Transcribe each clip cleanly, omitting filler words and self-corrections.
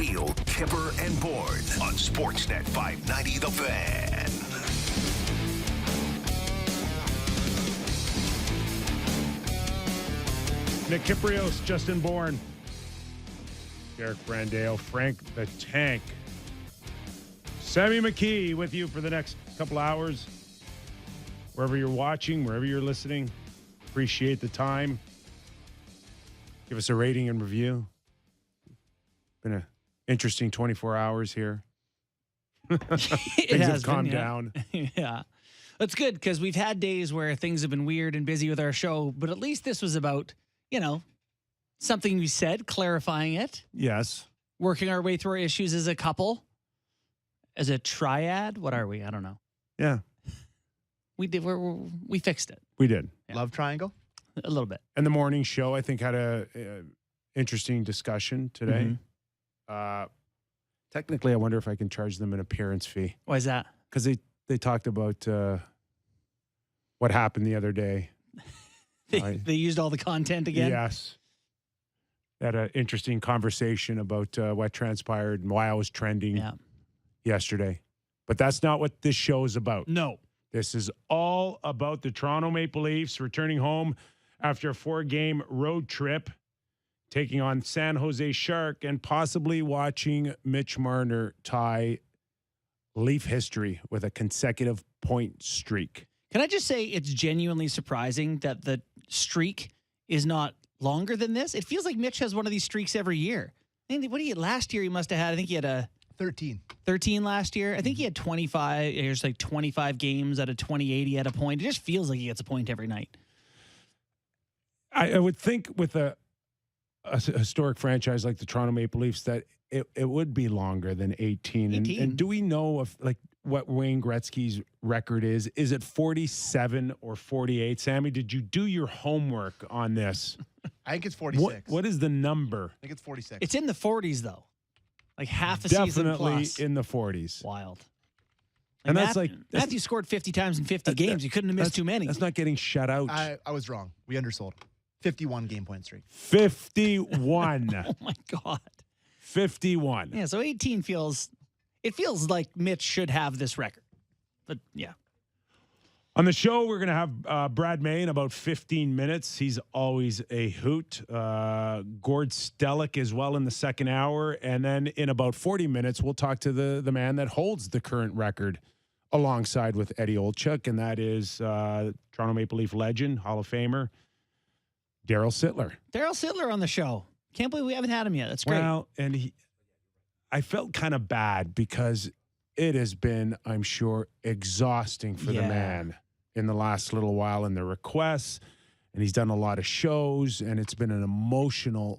real Kyper and Bourne on Sportsnet 590 The Fan. Nick Kypreos, Justin Bourne, Derek Brandale, Frank the Tank, Sammy McKee with you for the next couple hours. Wherever you're watching, wherever you're listening, appreciate the time. Give us a rating and review. Been an interesting 24 hours here. Things have calmed down. Yeah. That's good because we've had days where things have been weird and busy with our show, but at least this was about, something we said, clarifying it. Yes. Working our way through our issues as a couple, as a triad. What are we? I don't know. Yeah. We did. We fixed it. We did. Yeah. Love triangle? A little bit. And the morning show, I think, had a interesting discussion today. Technically, I wonder if I can charge them an appearance fee. Why is that? Because they talked about what happened the other day. They used all the content again? Yes. They had an interesting conversation about what transpired and why I was trending yesterday. But that's not what this show is about. No. This is all about the Toronto Maple Leafs returning home after a 4-game road trip, taking on San Jose Shark, and possibly watching Mitch Marner tie Leaf history with a consecutive point streak. Can I just say it's genuinely surprising that the streak is not longer than this? It feels like Mitch has one of these streaks every year. I think, what did he get last year? He must have had, I think he had a 13 last year. I think he had 25. There's like 25 games out of 28. He had a point. It just feels like he gets a point every night. I would think with a historic franchise like the Toronto Maple Leafs that it would be longer than 18. And do we know if what Wayne Gretzky's record is? Is it 47 or 48? Sammy, did you do your homework on this? I think it's 46. What is the number? I think it's 46. It's in the 40s, though. Like half a season plus. Definitely in the 40s. Wild. And that's Matthew scored 50 times in 50 games. You couldn't have missed too many. That's not getting shut out. I was wrong. We undersold. 51 game point streak. 51. Oh, my God. 51. Yeah, so 18 feels like Mitch should have this record. But, yeah. On the show, we're going to have Brad May in about 15 minutes. He's always a hoot. Gord Stellick as well in the second hour. And then in about 40 minutes, we'll talk to the man that holds the current record alongside with Eddie Olchuk, and that is Toronto Maple Leaf legend, Hall of Famer, Daryl Sittler. Daryl Sittler on the show. Can't believe we haven't had him yet. That's great. Well, and I felt kind of bad because it has been, I'm sure, exhausting for the man in the last little while in the requests. And he's done a lot of shows, and it's been an emotional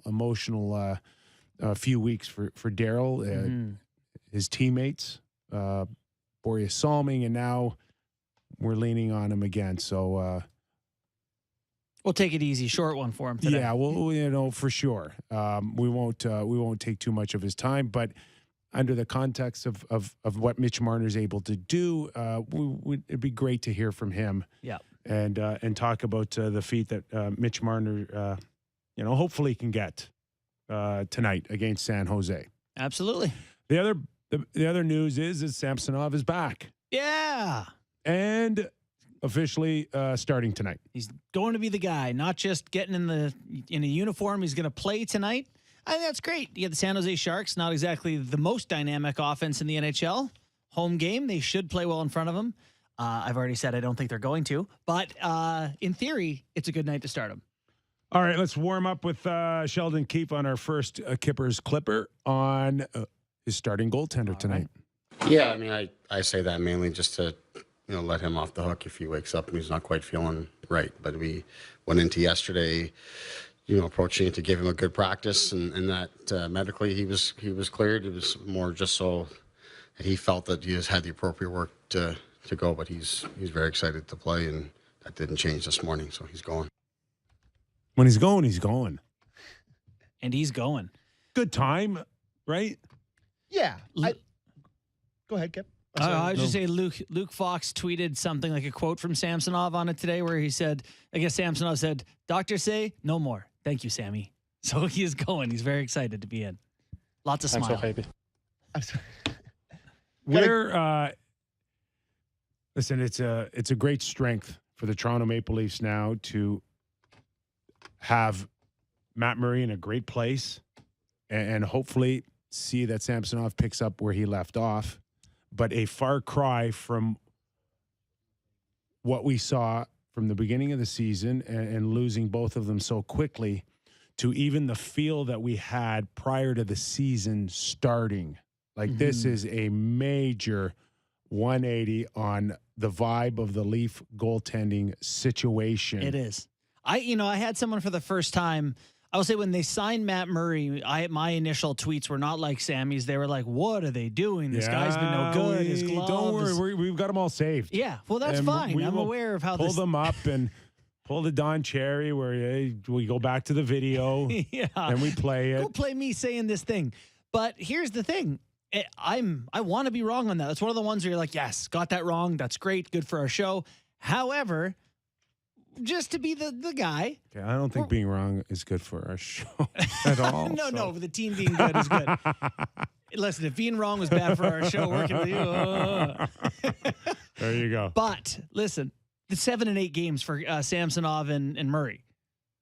few weeks for Daryl, his teammates, Boreas Salming, and now we're leaning on him again. So we'll take it easy, short one for him today. Yeah, well, for sure. We won't take too much of his time, but under the context of what Mitch Marner's able to do, it'd be great to hear from him. Yeah, and talk about the feat that Mitch Marner, hopefully can get tonight against San Jose. Absolutely. The other news is Samsonov is back. Yeah, and officially starting tonight. He's going to be the guy, not just getting in a uniform. He's going to play tonight. I think that's great. You get the San Jose Sharks, not exactly the most dynamic offense in the NHL. Home game, they should play well in front of them. I've already said I don't think they're going to, but in theory, it's a good night to start them. All right, let's warm up with Sheldon Keefe on our first Kippers Clipper on his starting goaltender tonight. Right. Yeah, I mean, I say that mainly just to let him off the hook if he wakes up and he's not quite feeling right. But we went into yesterday, approaching it to give him a good practice, and that medically he was cleared. It was more just so that he felt that he has had the appropriate work to go. But he's very excited to play, and that didn't change this morning. So he's going. When he's going, he's going. And he's going. Good time, right? Yeah. Go ahead, Kip. I was just saying Luke Fox tweeted something like a quote from Samsonov on it today where he said, I guess Samsonov said, "Doctors say no more. Thank you, Sammy." So he is going. He's very excited to be in. Lots of I'm smile. so happy. I'm sorry. We're listen. It's a great strength for the Toronto Maple Leafs now to have Matt Murray in a great place, and hopefully see that Samsonov picks up where he left off. But a far cry from what we saw from the beginning of the season and losing both of them so quickly to even the feel that we had prior to the season starting. Like this is a major 180 on the vibe of the Leaf goaltending situation. It is. I had someone for the first time. I will say when they signed Matt Murray, my initial tweets were not like Sammy's. They were like, "What are they doing? This guy's been no good. His glove." Don't worry, we've got them all saved. Yeah, well, that's And fine. we I'm will aware of how pull this. them up and pull the Don Cherry where we go back to the video Yeah, and we play it. go play me saying this thing. But here's the thing. I want to be wrong on that. That's one of the ones where you're like, yes, got that wrong. That's great. Good for our show. However, just to be the guy. Okay, I don't think being wrong is good for our show at all. No, the team being good is good. Listen, if being wrong was bad for our show, working with you. There you go. But listen, the 7 and 8 games for Samsonov and Murray.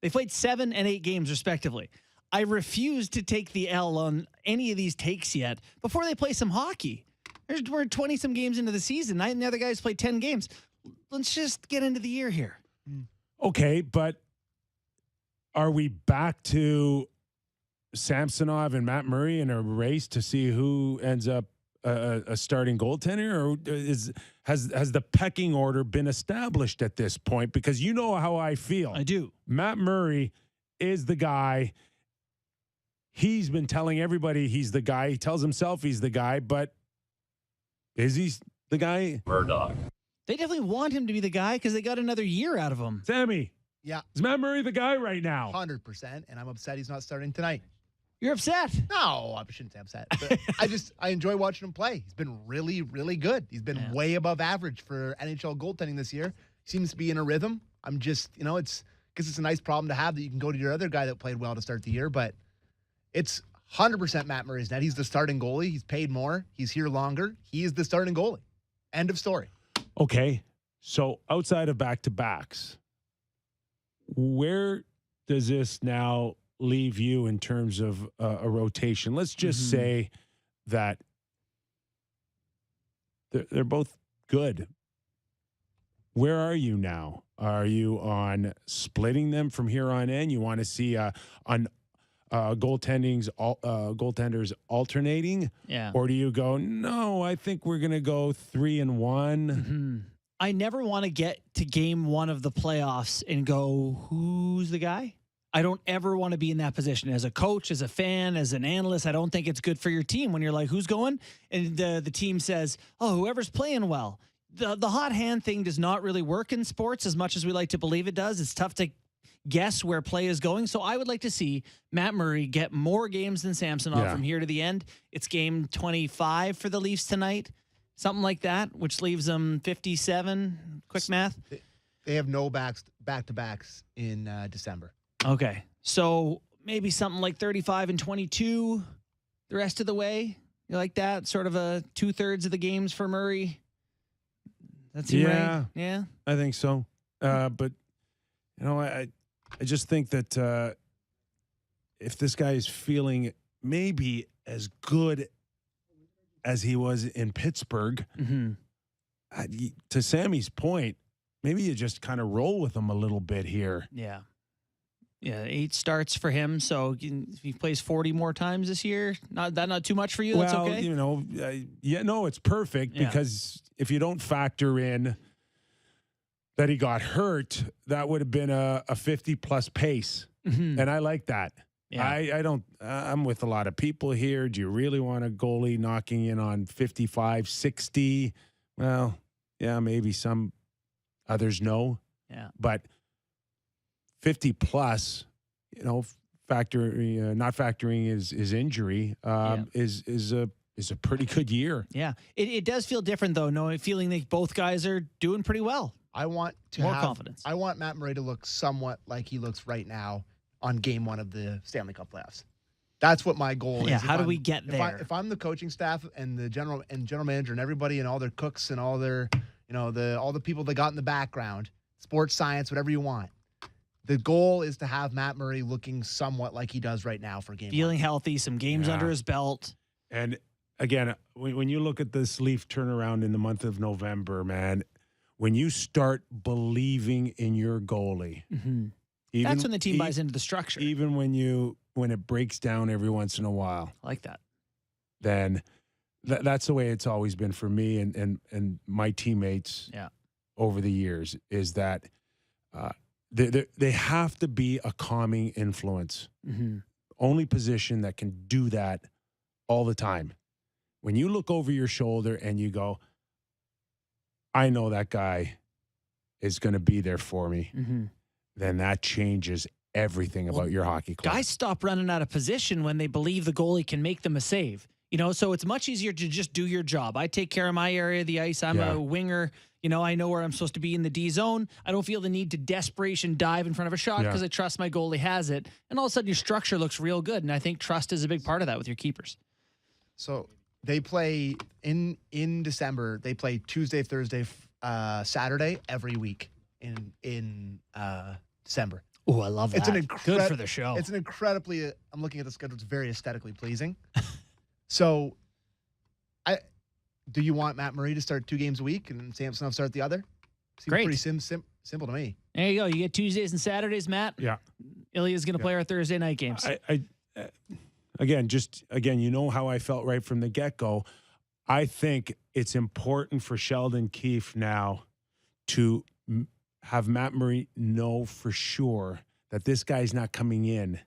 They played 7 and 8 games respectively. I refuse to take the L on any of these takes yet before they play some hockey. We're 20-some games into the season. And the other guys played 10 games. Let's just get into the year here. Okay, but are we back to Samsonov and Matt Murray in a race to see who ends up a starting goaltender, or has the pecking order been established at this point? Because you know how I feel. I do. Matt Murray is the guy. He's been telling everybody he's the guy. He tells himself he's the guy, but is he the guy? Murdoch. They definitely want him to be the guy because they got another year out of him. Sammy, Yeah, is Matt Murray the guy right now? 100%. And I'm upset he's not starting tonight. You're upset. No, I shouldn't say upset. But I enjoy watching him play. He's been really, really good. He's been way above average for NHL goaltending this year. Seems to be in a rhythm. I'm just, it's because it's a nice problem to have that you can go to your other guy that played well to start the year. But it's 100% Matt Murray's net. He's the starting goalie. He's paid more. He's here longer. He is the starting goalie. End of story. Okay, so outside of back-to-backs, where does this now leave you in terms of a rotation? Let's just say that they're both good. Where are you now? Are you on splitting them from here on in? You want to see goaltenders alternating? Yeah. Or do you go, no, I think we're going to go 3-1? I never want to get to game 1 of the playoffs and go, who's the guy? I don't ever want to be in that position as a coach, as a fan, as an analyst. I don't think it's good for your team when you're like, who's going? And the team says, oh, whoever's playing well. The hot hand thing does not really work in sports as much as we like to believe it does. It's tough to guess where play is going. So I would like to see Matt Murray get more games than Samsonov from here to the end. It's game 25 for the Leafs tonight, something like that, which leaves them 57. Quick math. They have no back-to-backs in December. Okay. So maybe something like 35 and 22 the rest of the way. You like that? Sort of a 2/3 of the games for Murray. That's right. Yeah. I think so. But I just think that if this guy is feeling maybe as good as he was in Pittsburgh, to Sammy's point, maybe you just kind of roll with him a little bit here. Yeah. Yeah, 8 starts for him. So if he plays 40 more times this year, not too much for you. That's okay. It's perfect because if you don't factor in that he got hurt, that would have been a 50-plus pace, and I like that. Yeah. I don't. I'm with a lot of people here. Do you really want a goalie knocking in on 55, 60? Well, yeah, maybe some others no. Yeah, but 50 plus, not factoring his injury is a pretty good year. Yeah, it does feel different though, feeling that both guys are doing pretty well. I want more confidence. I want Matt Murray to look somewhat like he looks right now on game 1 of the Stanley Cup playoffs. That's what my goal is. Yeah, If how do I'm- we get there? If I'm the coaching staff and the general manager and everybody and all their cooks and all their, all the people they got in the background, sports science, whatever you want. The goal is to have Matt Murray looking somewhat like he does right now for game Feeling 1. healthy, some games under his belt. And again, when you look at this Leaf turnaround in the month of November, man, when you start believing in your goalie, That's when the team buys into the structure. Even when it breaks down every once in a while, I like that. then that's the way it's always been for me and my teammates over the years, is that they have to be a calming influence. Only position that can do that all the time. When you look over your shoulder and you go, I know that guy is going to be there for me, then that changes everything about your hockey club. Guys stop running out of position when they believe the goalie can make them a save. So it's much easier to just do your job. I take care of my area of the ice. I'm a winger. I know where I'm supposed to be in the D zone. I don't feel the need to desperation dive in front of a shot because I trust my goalie has it. And all of a sudden your structure looks real good. And I think trust is a big part of that with your keepers. So they play in December. They play Tuesday, Thursday, Saturday every week in December. Oh, I love that. It's good for the show. It's an incredibly. I'm looking at the schedule. It's very aesthetically pleasing. So, do you want Matt Murray to start 2 games a week and Samsonov start the other? Seems Great. pretty simple to me. There you go. You get Tuesdays and Saturdays, Matt. Yeah. Ilya's going to play our Thursday night games. Again, you know how I felt right from the get-go. I think it's important for Sheldon Keefe now to have Matt Murray know for sure that this guy's not coming in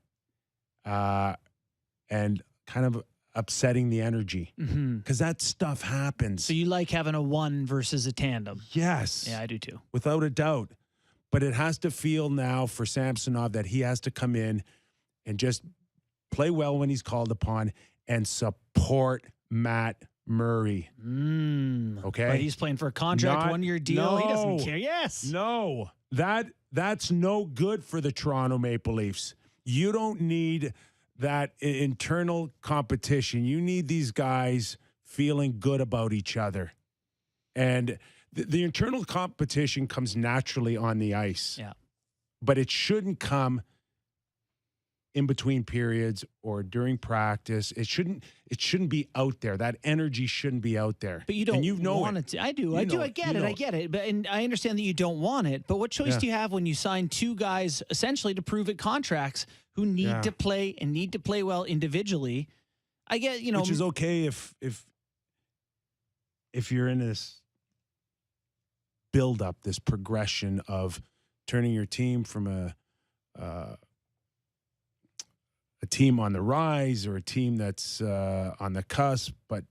and kind of upsetting the energy, because that stuff happens. So you like having a one versus a tandem? Yes. Yeah, I do too. Without a doubt. But it has to feel now for Samsonov that he has to come in and just play well when he's called upon and support Matt Murray. Okay? But he's playing for a contract, 1-year deal. He doesn't care. Yes. No. That's no good for the Toronto Maple Leafs. You don't need that internal competition. You need these guys feeling good about each other. And the internal competition comes naturally on the ice. Yeah. But it shouldn't come in between periods or during practice. It shouldn't be out there. That energy shouldn't be out there. But you don't want it. to. I do. I get it. But and I understand that you don't want it. But what choice do you have when you sign 2 guys essentially to prove it contracts who need to play and need to play well individually? I get, which is okay if you're in this build up, this progression of turning your team from a team on the rise or a team that's on the cusp, but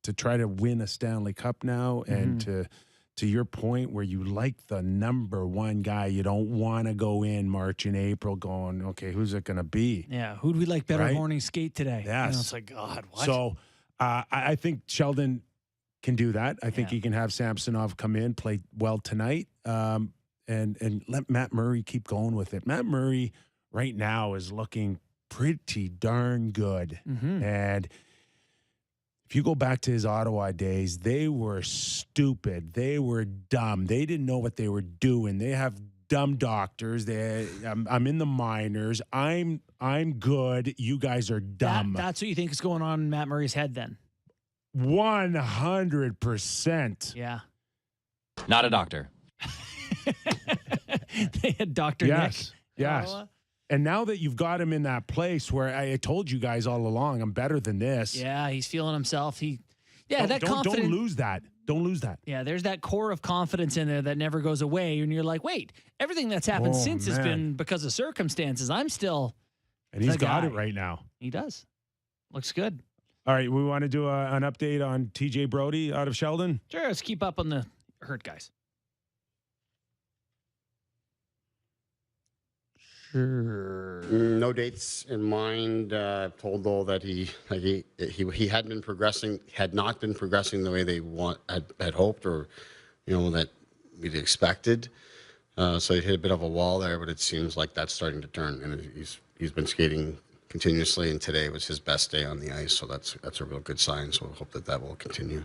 to try to win a Stanley Cup now, and to your point where you like the number 1 guy, you don't want to go in March and April going, okay, who's it going to be? Yeah, who'd we like better Right? morning skate today? Yes. It's like, God, what? So I think Sheldon can do that. I think he can have Samsonov come in, play well tonight, and let Matt Murray keep going with it. Matt Murray right now is looking pretty darn good. And if you go back to his Ottawa days, they were stupid. They were dumb. They didn't know what they were doing. They have dumb doctors. I'm in the minors. I'm good. You guys are dumb. That's what you think is going on in Matt Murray's head then? 100%. Yeah. Not a doctor. They had Dr. Yes. Nick. Yes. And now that you've got him in that place where I told you guys all along, I'm better than this. Yeah, he's feeling himself. That don't confidence. lose that. Don't lose that. Yeah, there's that core of confidence in there that never goes away. And you're like, wait, everything that's happened since has been because of circumstances. I'm still. And he's the got guy. it right now. He does. Looks good. All right, we want to do an update on TJ Brody out of Sheldon. Sure, let's keep up on the hurt guys. Sure. No dates in mind. Told though that he hadn't been progressing, had not been progressing the way they had hoped, or that we'd expected. So he hit a bit of a wall there, but it seems like that's starting to turn, and he's been skating continuously, and today was his best day on the ice. So that's a real good sign. So we'll hope that will continue.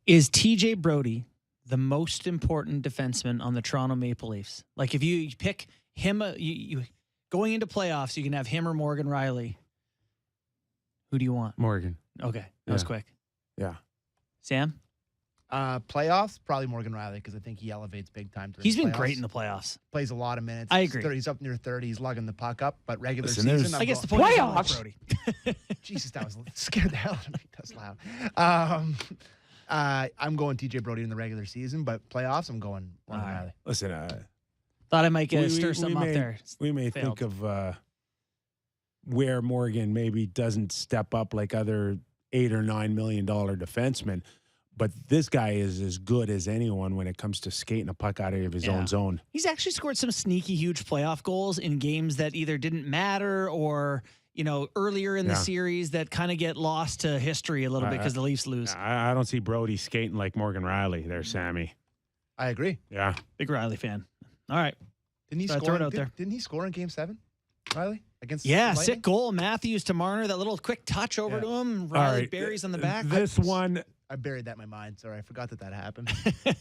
Is TJ Brodie the most important defenseman on the Toronto Maple Leafs? Like if you pick him, you going into playoffs, you can have him or Morgan Riley. Who do you want? Morgan. Okay, that was quick. Yeah. Sam? Playoffs, probably Morgan Riley, because I think he elevates big time. He's been playoffs. great in the playoffs. Plays a lot of minutes. I agree. He's up near 30. He's lugging the puck up, but regular Listen, season, I guess the point is Playoffs? Brodie. Jesus, that was scared the hell out of me. That's loud. I'm going TJ Brodie in the regular season, but playoffs, I'm going Morgan Riley. Listen, Thought I might stir something up there. We may Failed. think of where Morgan maybe doesn't step up like other $8 or $9 million defensemen, but this guy is as good as anyone when it comes to skating a puck out of his own zone. He's actually scored some sneaky, huge playoff goals in games that either didn't matter or, earlier in the series that kind of get lost to history a little bit because the Leafs lose. I don't see Brodie skating like Morgan Riley there, Sammy. I agree. Yeah. Big Riley fan. All right. Didn't he So I score? throw it out there. Didn't he score in Game 7, Riley? Against Yeah, the Lightning? sick goal. Matthews to Marner, that little quick touch over to him. Riley buries on the back. This one, I buried that in my mind. Sorry, I forgot that happened.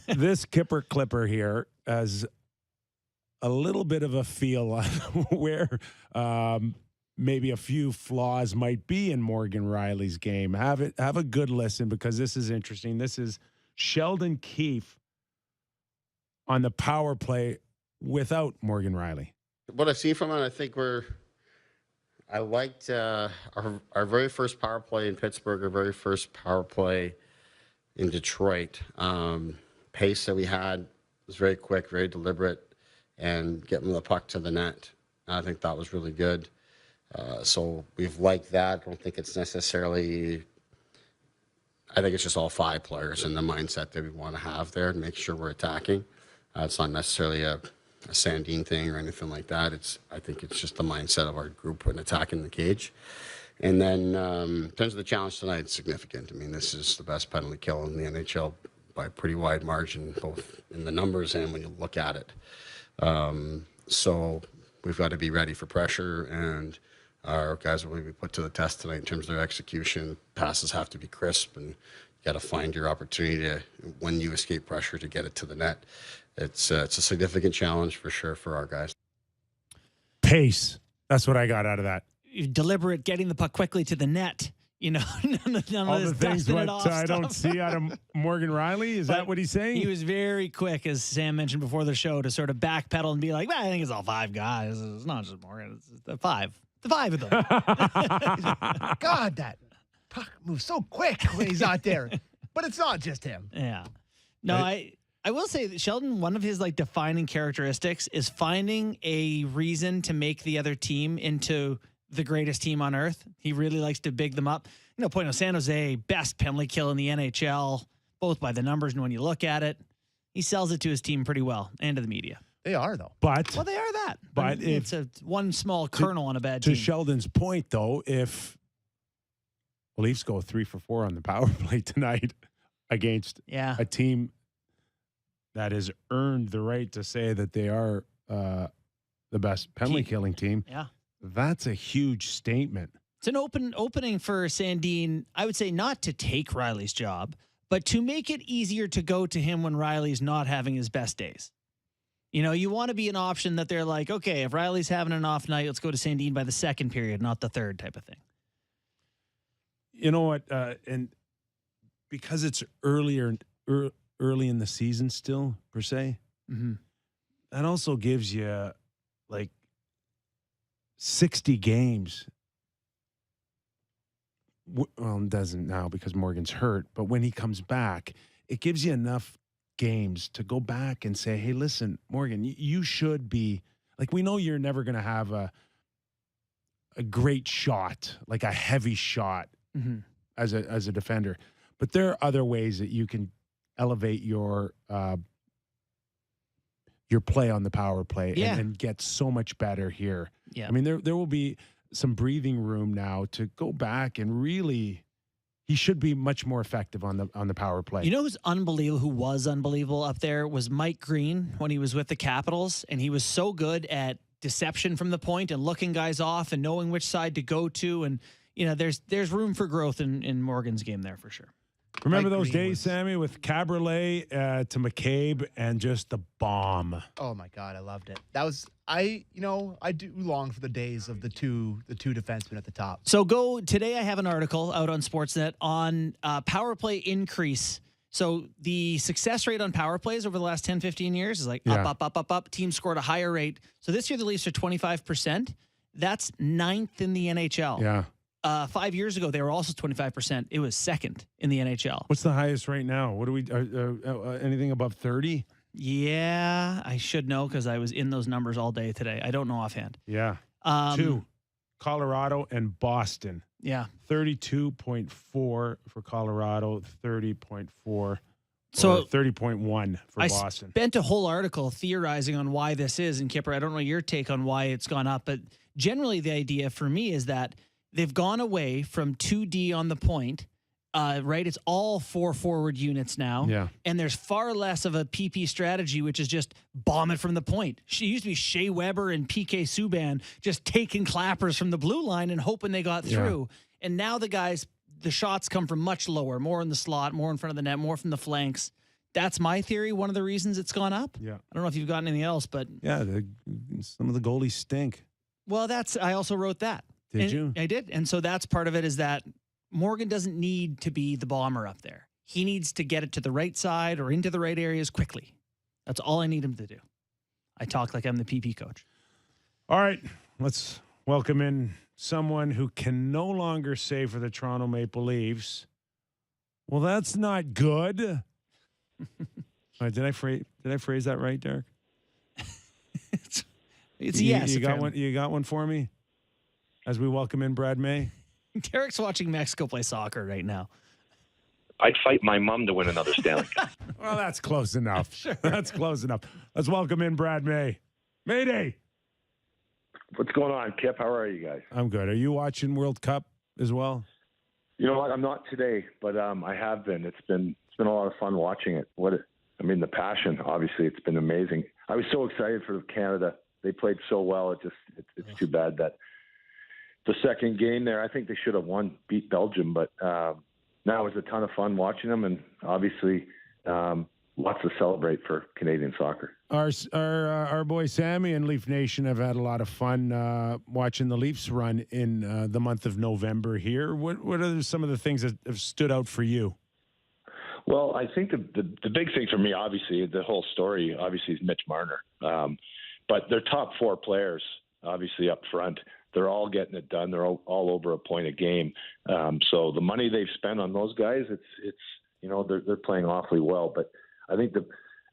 this Kyper Clipper here has a little bit of a feel on where maybe a few flaws might be in Morgan Riley's game. Have a good listen because this is interesting. This is Sheldon Keefe on the power play without Morgan Riley. What I've seen from him, I think I liked our very first power play in Pittsburgh, our very first power play in Detroit. Pace that we had was very quick, very deliberate, and getting the puck to the net. I think that was really good. So we've liked that. I don't think it's necessarily. I think it's just all 5 players and the mindset that we want to have there and make sure we're attacking. It's not necessarily a Sandine thing or anything like that. I think it's just the mindset of our group when attacking the cage. And then in terms of the challenge tonight, it's significant. I mean, this is the best penalty kill in the NHL by a pretty wide margin, both in the numbers and when you look at it. So we've got to be ready for pressure, and our guys will be put to the test tonight in terms of their execution. Passes have to be crisp, and you got to find your opportunity to, when you escape pressure, to get it to the net. It's a significant challenge for sure for our guys. Pace. That's what I got out of that. Deliberate, getting the puck quickly to the net. None of All this the things dusting it what off I don't stuff. see out of Morgan Riley. Is that what he's saying? He was very quick, as Sam mentioned before the show, to sort of backpedal and be like, well, I think it's all 5 guys. It's not just Morgan. It's the 5. The 5 of them. God, that puck moves so quick when he's not there. But it's not just him. Yeah. No, I will say that Sheldon, one of his defining characteristics is finding a reason to make the other team into the greatest team on earth. He really likes to big them up. Point of San Jose, best penalty kill in the NHL, both by the numbers and when you look at it. He sells it to his team pretty well and to the media. They are, though. But Well, they are that. But it's one small kernel on a bad to team. Sheldon's point, though, if the Leafs go 3 for 4 on the power play tonight against a team that has earned the right to say that they are the best penalty killing team, that's a huge statement. It's an opening for Sandine, I would say, not to take Riley's job, but to make it easier to go to him when Riley's not having his best days. You want to be an option that they're like, okay, if Riley's having an off night, let's go to Sandine by the second period, not the third type of thing. You know what? And because it's early in the season still, per se, that also gives you 60 games. Well, it doesn't now because Morgan's hurt, but when he comes back, it gives you enough games to go back and say, hey, listen, Morgan, you should be, we know you're never going to have a great shot, like a heavy shot as a defender, but there are other ways that you can elevate your play on the power play and get so much better here. Yeah. I mean, there will be some breathing room now to go back and really, he should be much more effective on the power play. Who was unbelievable up there was Mike Green when he was with the Capitals, and he was so good at deception from the point and looking guys off and knowing which side to go to. And, there's room for growth in Morgan's game there for sure. Remember those days, Sammy, with Cabriolet to McCabe and just the bomb? Oh my God, I loved it. That was I do long for the days of the two defensemen at the top. So today I have an article out on Sportsnet on power play increase. So the success rate on power plays over the last 10, 15 years is like up. Teams scored a higher rate. So this year the Leafs are 25%. That's 9th in the NHL. Yeah. 5 years ago, they were also 25%. It was 2nd in the NHL. What's the highest right now? What do we anything above 30? Yeah, I should know because I was in those numbers all day today. I don't know offhand. Yeah. 2, Colorado and Boston. Yeah. 32.4 for Colorado, 30.4. So 30.1 for Boston. I spent a whole article theorizing on why this is. And Kyper, I don't know your take on why it's gone up, but generally the idea for me is that they've gone away from 2D on the point, right? It's all 4 forward units now. Yeah. And there's far less of a PP strategy, which is just bomb it from the point. She used to be Shea Weber and PK Subban just taking clappers from the blue line and hoping they got through. And now the shots come from much lower, more in the slot, more in front of the net, more from the flanks. That's my theory. One of the reasons it's gone up. Yeah. I don't know if you've got anything else, but yeah, some of the goalies stink. Well, I also wrote that. Did you? I did. And so that's part of it is that Morgan doesn't need to be the bomber up there. He needs to get it to the right side or into the right areas quickly. That's all I need him to do. I talk like I'm the PP coach. All right. Let's welcome in someone who can no longer say for the Toronto Maple Leafs, well, that's not good. All right, did I phrase that right, Derek? It's a yes. You got one for me? As we welcome in Brad May. Derek's watching Mexico play soccer right now. I'd fight my mom to win another Stanley Cup. Well, that's close enough. Sure. That's close enough. Let's welcome in Brad May. Mayday. What's going on, Kip? How are you guys? I'm good. Are you watching World Cup as well? You know what? I'm not today, but I have been. It's been a lot of fun watching it. The passion. Obviously, it's been amazing. I was so excited for Canada. They played so well. It's too bad that the second game there, I think they should have beat Belgium, but now it was a ton of fun watching them, and obviously lots to celebrate for Canadian soccer. Our boy Sammy and Leaf Nation have had a lot of fun watching the Leafs run in the month of November here. What are some of the things that have stood out for you? Well, I think the big thing for me, obviously, the whole story, obviously, is Mitch Marner. But their top 4 players, obviously, up front, they're all getting it done. They're all over a point a game. So the money they've spent on those guys, they're playing awfully well. But I think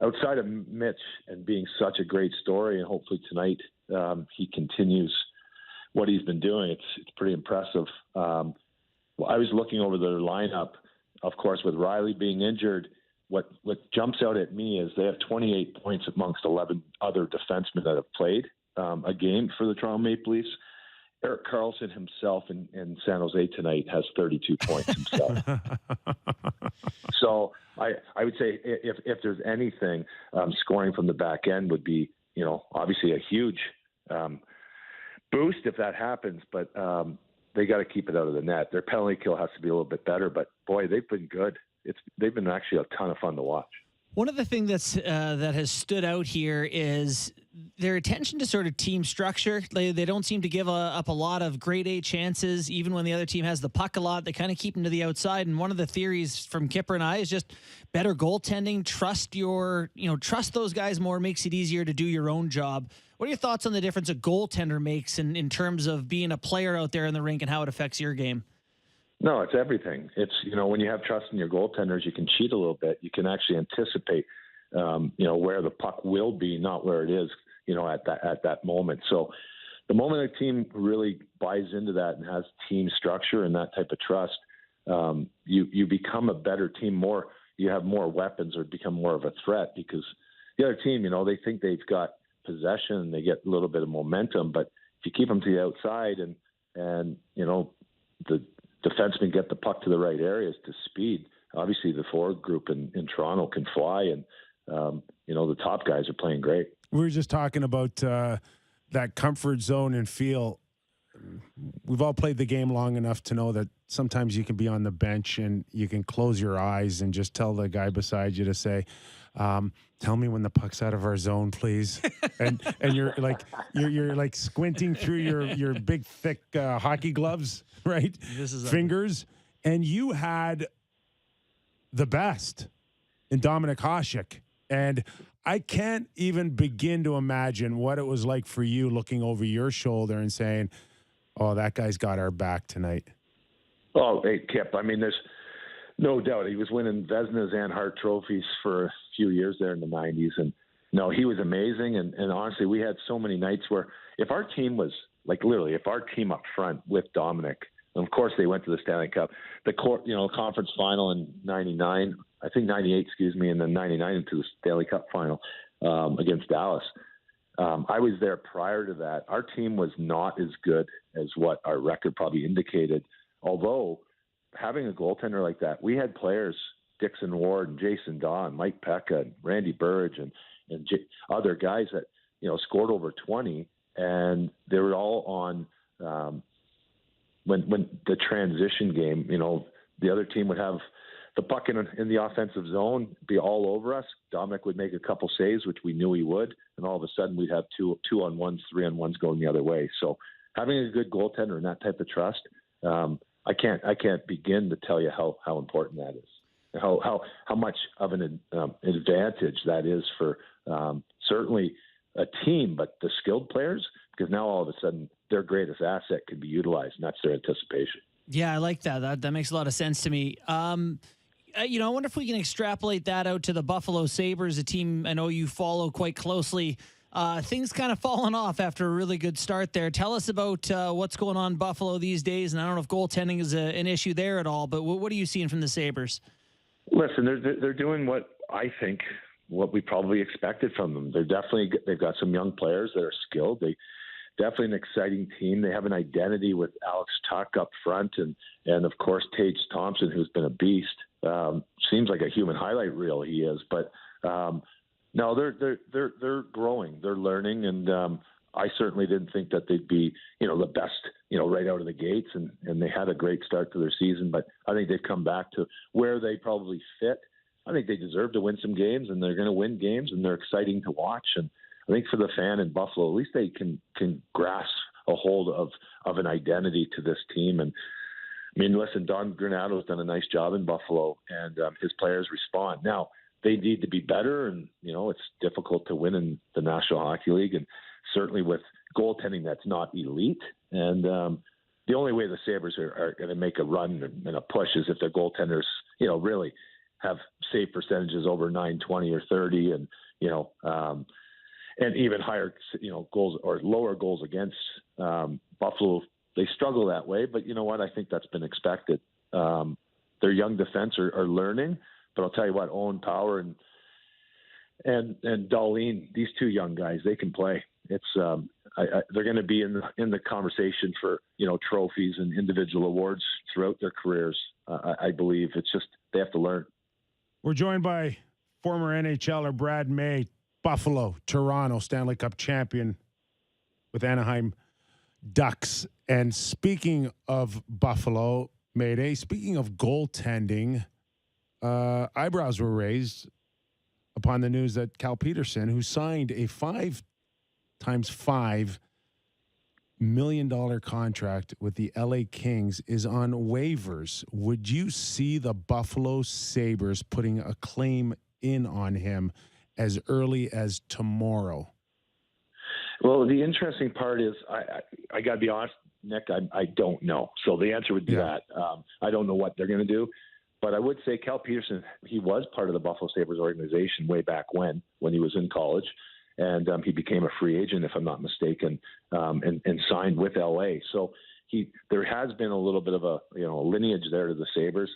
outside of Mitch and being such a great story, and hopefully tonight he continues what he's been doing, it's pretty impressive. I was looking over their lineup, of course, with Riley being injured. What jumps out at me is they have 28 points amongst 11 other defensemen that have played a game for the Toronto Maple Leafs. Erik Karlsson himself in San Jose tonight has 32 points himself. So I would say if there's anything, scoring from the back end would be, obviously a huge boost if that happens, but they got to keep it out of the net. Their penalty kill has to be a little bit better, but boy, they've been good. They've been actually a ton of fun to watch. One of the things that has stood out here is their attention to sort of team structure. They don't seem to give up a lot of grade A chances, even when the other team has the puck a lot. They kind of keep them to the outside. And one of the theories from Kyper and I is just better goaltending. Trust those guys more, makes it easier to do your own job. What are your thoughts on the difference a goaltender makes in terms of being a player out there in the rink and how it affects your game? No, it's everything. It's, when you have trust in your goaltenders, you can cheat a little bit. You can actually anticipate, where the puck will be, not where it is, at that moment. So the moment a team really buys into that and has team structure and that type of trust, you become a better team more. You have more weapons or become more of a threat because the other team, they think they've got possession and they get a little bit of momentum. But if you keep them to the outside and the defensemen get the puck to the right areas to speed, obviously the forward group in Toronto can fly, and the top guys are playing great. We were just talking about that comfort zone and feel. We've all played the game long enough to know that sometimes you can be on the bench and you can close your eyes and just tell the guy beside you to say, tell me when the puck's out of our zone, please. and you're like squinting through your big thick hockey gloves, right? Fingers. And you had the best in Dominic Hasek. And I can't even begin to imagine what it was like for you looking over your shoulder and saying, oh, that guy's got our back tonight. Oh, hey, Kip. I mean, there's no doubt he was winning Vezinas and Hart trophies for a few years there in the 90s. And, no, he was amazing. And honestly, we had so many nights where if our team was, like literally, if our team up front with Dominic, and of course they went to the Stanley Cup, the conference final in 99, I think 98, and then 99 into the Stanley Cup final against Dallas. I was there prior to that. Our team was not as good as what our record probably indicated. Although having a goaltender like that, we had players, Dixon Ward and Jason Daw, Mike Pekka, and Randy Burridge, and other guys that scored over 20, and they were all on when the transition game. The other team would have the puck in the offensive zone, be all over us. Dominic would make a couple saves, which we knew he would, and all of a sudden we'd have two-on-ones, three-on-ones going the other way. So having a good goaltender and that type of trust, I can't begin to tell you how important that is. How much of an advantage that is for certainly a team, but the skilled players, because now all of a sudden their greatest asset could be utilized, and that's their anticipation. Yeah, I like that. That makes a lot of sense to me. I wonder if we can extrapolate that out to the Buffalo Sabres, a team I know you follow quite closely. Things kind of fallen off after a really good start there. Tell us about what's going on in Buffalo these days, and I don't know if goaltending is an issue there at all, but what are you seeing from the Sabres? Listen, they're doing what I think what we probably expected from them. They've got some young players that are skilled. They definitely an exciting team. They have an identity with Alex Tuck up front, and of course Tage Thompson, who's been a beast. Seems like a human highlight reel he is, but no, they're growing, they're learning, and I certainly didn't think that they'd be the best right out of the gates, and they had a great start to their season, but I think they've come back to where they probably fit. I think they deserve to win some games, and they're going to win games, and they're exciting to watch. And I think for the fan in Buffalo, at least they can grasp a hold of an identity to this team. And I mean, listen, Don Granato has done a nice job in Buffalo, and his players respond. Now, they need to be better, and, it's difficult to win in the National Hockey League, and certainly with goaltending that's not elite. And the only way the Sabres are going to make a run and a push is if their goaltenders, really have save percentages over 920 or 30, and, and even higher, goals or lower goals against. Buffalo, they struggle that way, but you know what? I think that's been expected. Their young defense are learning, but I'll tell you what, Owen Power and Darlene, these two young guys, they can play. It's they're going to be in the conversation for trophies and individual awards throughout their careers. I believe it's just they have to learn. We're joined by former NHLer Brad May, Buffalo, Toronto Stanley Cup champion with Anaheim Ducks. And speaking of Buffalo, Mayday, speaking of goaltending, eyebrows were raised upon the news that Cal Peterson, who signed a 5 times $5 million contract with the LA Kings, is on waivers. Would you see the Buffalo Sabres putting a claim in on him as early as tomorrow? Well, the interesting part is I got to be honest, Nick, I don't know. So the answer would be that. I don't know what they're going to do. But I would say Cal Peterson, he was part of the Buffalo Sabres organization way back when he was in college. And he became a free agent, if I'm not mistaken, and signed with LA. So there has been a little bit of a lineage there to the Sabres.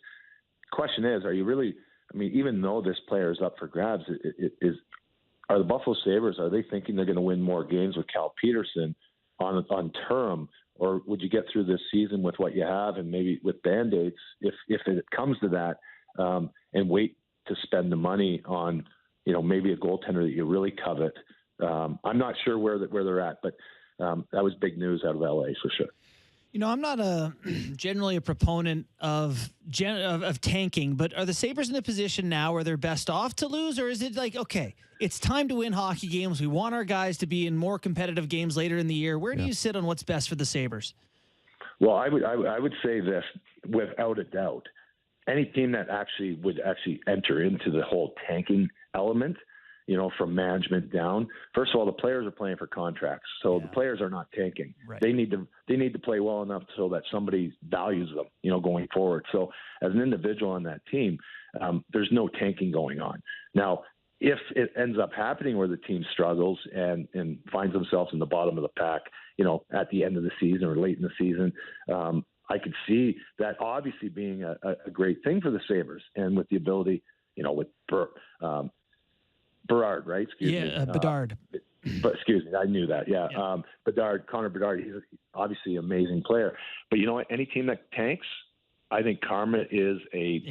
Question is, are you really? I mean, even though this player is up for grabs, are the Buffalo Sabres? Are they thinking they're going to win more games with Cal Peterson on term, or would you get through this season with what you have and maybe with Band-Aids if it comes to that, and wait to spend the money on maybe a goaltender that you really covet? I'm not sure where they're at, but that was big news out of LA for sure. You know, I'm not generally a proponent of tanking, but are the Sabres in a position now where they're best off to lose, or is it like, okay, it's time to win hockey games. We want our guys to be in more competitive games later in the year. Where do you sit on what's best for the Sabres? Well, I would say this without a doubt. Any team that would enter into the whole tanking element, you know, from management down. First of all, the players are playing for contracts, so the players are not tanking. Right. They need to play well enough so that somebody values them, you know, going forward. So as an individual on that team, there's no tanking going on. Now, if it ends up happening where the team struggles and finds themselves in the bottom of the pack, you know, at the end of the season or late in the season, I could see that obviously being a great thing for the Sabres, and with the ability, you know, with Bedard, right? Bedard. But excuse me, I knew that. Yeah. Bedard, Connor Bedard, he's obviously an amazing player. But you know what? Any team that tanks, I think karma is a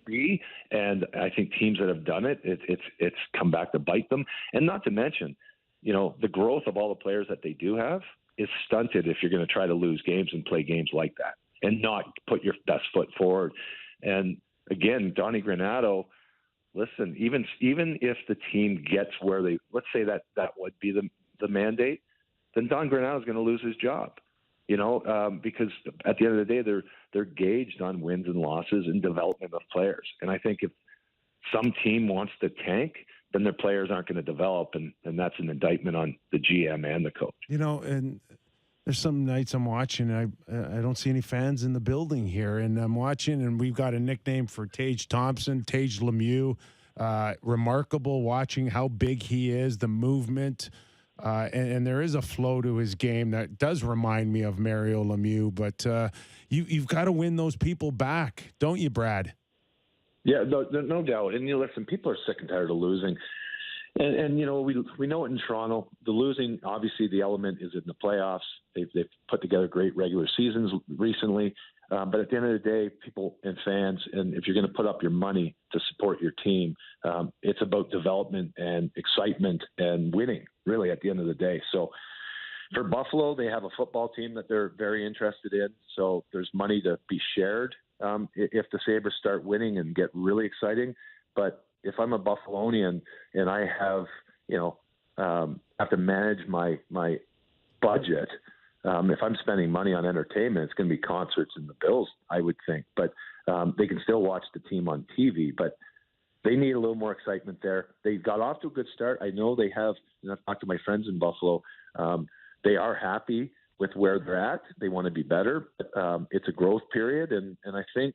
B, and I think teams that have done it, it's come back to bite them. And not to mention, you know, the growth of all the players that they do have is stunted if you're going to try to lose games and play games like that and not put your best foot forward. And again, Donnie Granato, listen, even if the team gets where they, let's say that would be the mandate, then Don Granato is going to lose his job, you know, because at the end of the day, they're gauged on wins and losses and development of players. And I think if some team wants to tank, then their players aren't going to develop, and that's an indictment on the GM and the coach. You know, and there's some nights I'm watching, and I don't see any fans in the building here, and I'm watching, and we've got a nickname for Tage Thompson, Tage Lemieux. Remarkable watching how big he is, the movement, and there is a flow to his game that does remind me of Mario Lemieux. But you've got to win those people back, don't you, Brad? Yeah, no doubt. And you listen, people are sick and tired of losing. And you know, we know it in Toronto. The losing, obviously, the element is in the playoffs. They've put together great regular seasons recently. But at the end of the day, people and fans, and if you're going to put up your money to support your team, it's about development and excitement and winning, really, at the end of the day. So for Buffalo, they have a football team that they're very interested in. So there's money to be shared if the Sabres start winning and get really exciting. But if I'm a Buffalonian and I have, you know, have to manage my budget, if I'm spending money on entertainment, it's going to be concerts and the Bills, I would think. But they can still watch the team on TV. But they need a little more excitement there. They got off to a good start. I know they have, and I've talked to my friends in Buffalo, they are happy with where they're at. They want to be better. But, it's a growth period. And I think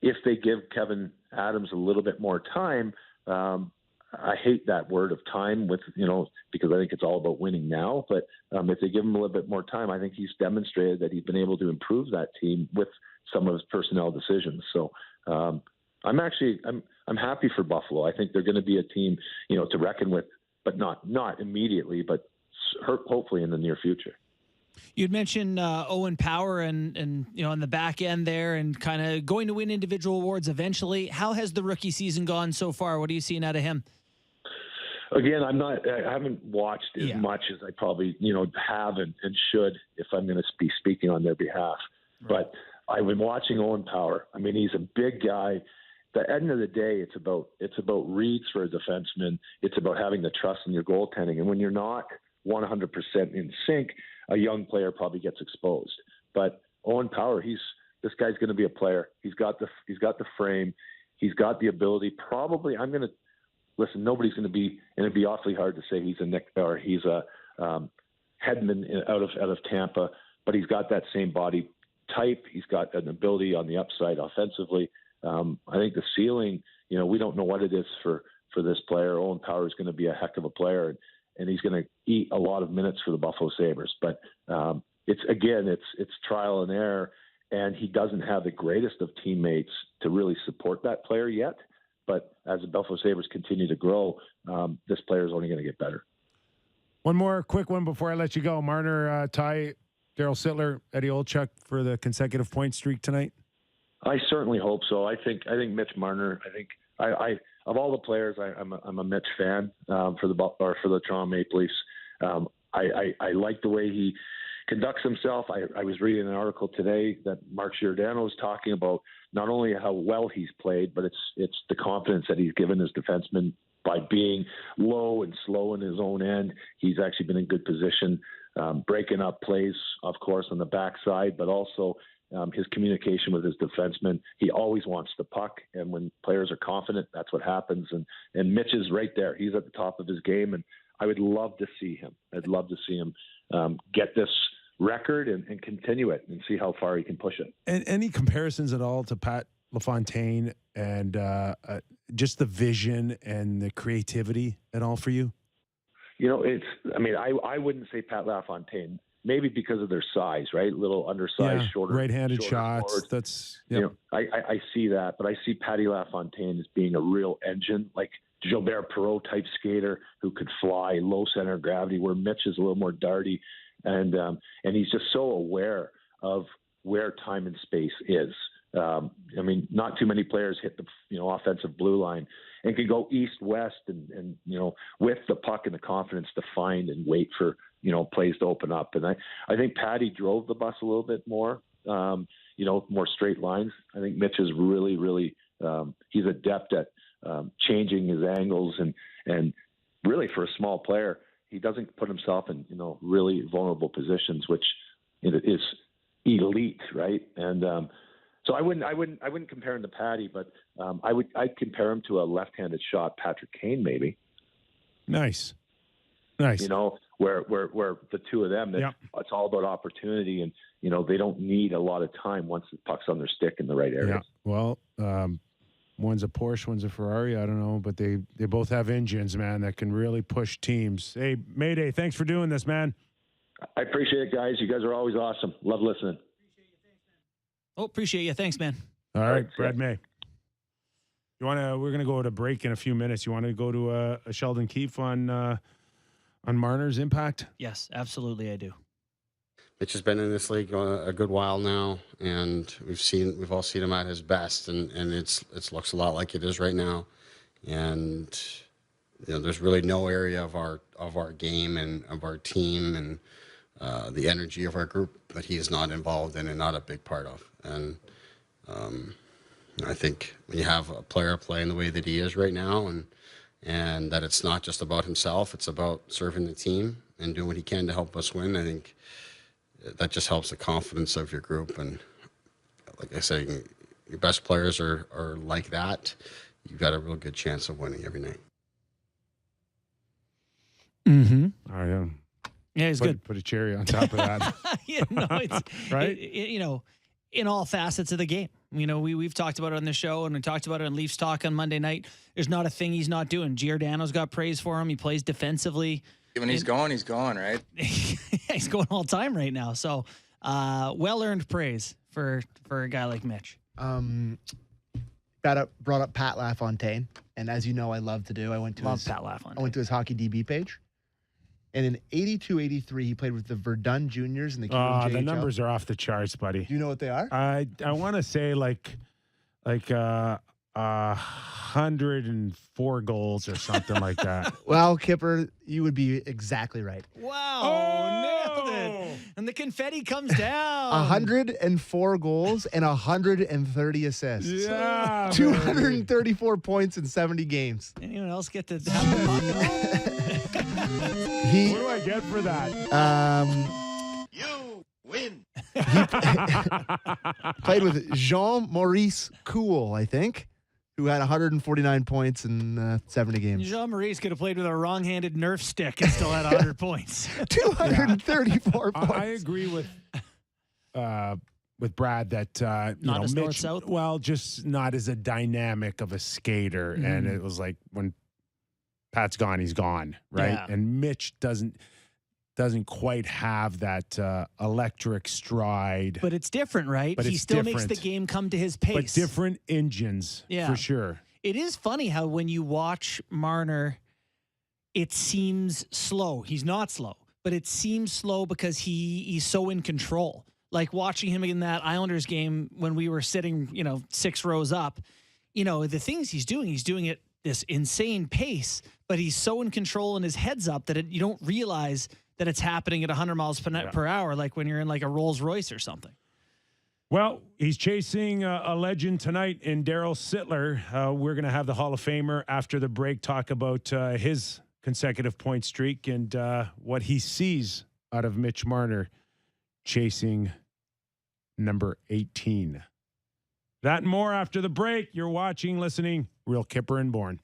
if they give Kevin Adams a little bit more time, I hate that word of time with, you know, because I think it's all about winning now. But if they give him a little bit more time, I think he's demonstrated that he's been able to improve that team with some of his personnel decisions. So I'm happy for Buffalo. I think they're going to be a team, you know, to reckon with, but not immediately, but hopefully in the near future. You'd mentioned Owen Power and you know, on the back end there and kind of going to win individual awards eventually. How has the rookie season gone so far? What are you seeing out of him? Again, I haven't watched as much as I probably, you know, have and should if I'm going to be speaking on their behalf. Right. But I've been watching Owen Power. I mean, he's a big guy. At the end of the day, it's about reads for a defenseman. It's about having the trust in your goaltending. And when you're not 100% in sync, a young player probably gets exposed. But Owen Power, this guy's going to be a player. He's got the frame. He's got the ability. Probably, nobody's going to be, and it'd be awfully hard to say he's a Hedman out of Tampa, but he's got that same body type. He's got an ability on the upside offensively. I think the ceiling, you know, we don't know what it is for this player. Owen Power is going to be a heck of a player, and he's going to eat a lot of minutes for the Buffalo Sabres. But it's trial and error, and he doesn't have the greatest of teammates to really support that player yet. But as the Buffalo Sabres continue to grow, this player is only going to get better. One more quick one before I let you go. Marner, Ty, Daryl Sittler, Eddie Olczyk for the consecutive point streak tonight? I certainly hope so. I think Mitch Marner. I of all the players, I'm a Mitch fan for the Toronto Maple Leafs. I like the way he conducts himself. I was reading an article today that Mark Giordano was talking about not only how well he's played, but it's the confidence that he's given his defensemen by being low and slow in his own end. He's actually been in good position, breaking up plays, of course, on the backside, but also his communication with his defensemen. He always wants the puck, and when players are confident, that's what happens. And Mitch is right there. He's at the top of his game, and I would love to see him. I'd love to see him get this record and continue it and see how far he can push it. And any comparisons at all to Pat LaFontaine and just the vision and the creativity at all for you? You know, I wouldn't say Pat LaFontaine, maybe because of their size, right? Little undersized, shorter. Right-handed shorter shots. forwards. That's, you know, I see that, but I see Patty LaFontaine as being a real engine, like Gilbert Perreault type skater who could fly low center of gravity, where Mitch is a little more darty. And he's just so aware of where time and space is. Not too many players hit the offensive blue line and can go east-west and with the puck and the confidence to find and wait for plays to open up. And I think Patty drove the bus a little bit more, more straight lines. I think Mitch is really, really he's adept at changing his angles and really for a small player, he doesn't put himself in really vulnerable positions, which is elite, right? And so I wouldn't compare him to Patty, but I'd compare him to a left-handed shot Patrick Kane, maybe. Nice. Where the two of them, it's all about opportunity, and they don't need a lot of time once the puck's on their stick in the right area. Yeah. Well, one's a Porsche, one's a Ferrari. I don't know, but they both have engines, man, that can really push teams. Hey, Mayday, thanks for doing this, man. I appreciate it, guys. You guys are always awesome. Love listening. Appreciate you. Thanks, man. All right, Brad May. We're going to go to break in a few minutes. You want to go to a Sheldon Keefe on Marner's impact? Yes, absolutely, I do. Mitch has been in this league a good while now, and we've all seen him at his best, and it looks a lot like it is right now. And there's really no area of our game and of our team and the energy of our group that he is not involved in and not a big part of. And I think when you have a player playing the way that he is right now, and that it's not just about himself, it's about serving the team and doing what he can to help us win, I think that just helps the confidence of your group. And like I say, your best players are like that. You've got a real good chance of winning every night. Mm-hmm. All right. Yeah, it's good. Put a cherry on top of that. It's right. In all facets of the game. We've talked about it on the show, and we talked about it on Leafs Talk on Monday night. There's not a thing he's not doing. Giordano's got praise for him. He plays defensively. When he's going, right? He's going all time right now. So, well-earned praise for a guy like Mitch. Brought up Pat LaFontaine, and as you know, I love to do. I went to his Hockey DB page, and in 82-83, he played with the Verdun Juniors in the KHL. The numbers are off the charts, buddy. Do you know what they are? I want to say like 104 goals or something like that. Well, Kyper, you would be exactly right. Wow, nailed it. And the confetti comes down. 104 goals and 130 assists. Yeah. 234 points in 70 games. Anyone else get to have the puck? What do I get for that? You win. Played with Jean-Maurice Cool, I think, who had 149 points in 70 games. Jean-Maurice could have played with a wrong-handed Nerf stick and still had 100 points. 234 points. I agree with Brad that not as Mitch, north-south? well, just not as a dynamic of a skater. Mm-hmm. And it was like when Pat's gone, he's gone, right? Yeah. And Mitch doesn't quite have that electric stride. But it's different, right? But he it's still different. makes the game come to his pace. But different engines, for sure. It is funny how when you watch Marner, it seems slow. He's not slow, but it seems slow because he's so in control. Like watching him in that Islanders game when we were sitting, 6 rows up, the things he's doing at this insane pace, but he's so in control and his head's up that you don't realize that it's happening at 100 miles per hour, like when you're in like a Rolls Royce or something. Well, he's chasing a legend tonight in Daryl Sittler. We're going to have the Hall of Famer after the break talk about his consecutive point streak and what he sees out of Mitch Marner chasing number 18. That and more after the break. You're watching, listening, Real Kyper and Bourne.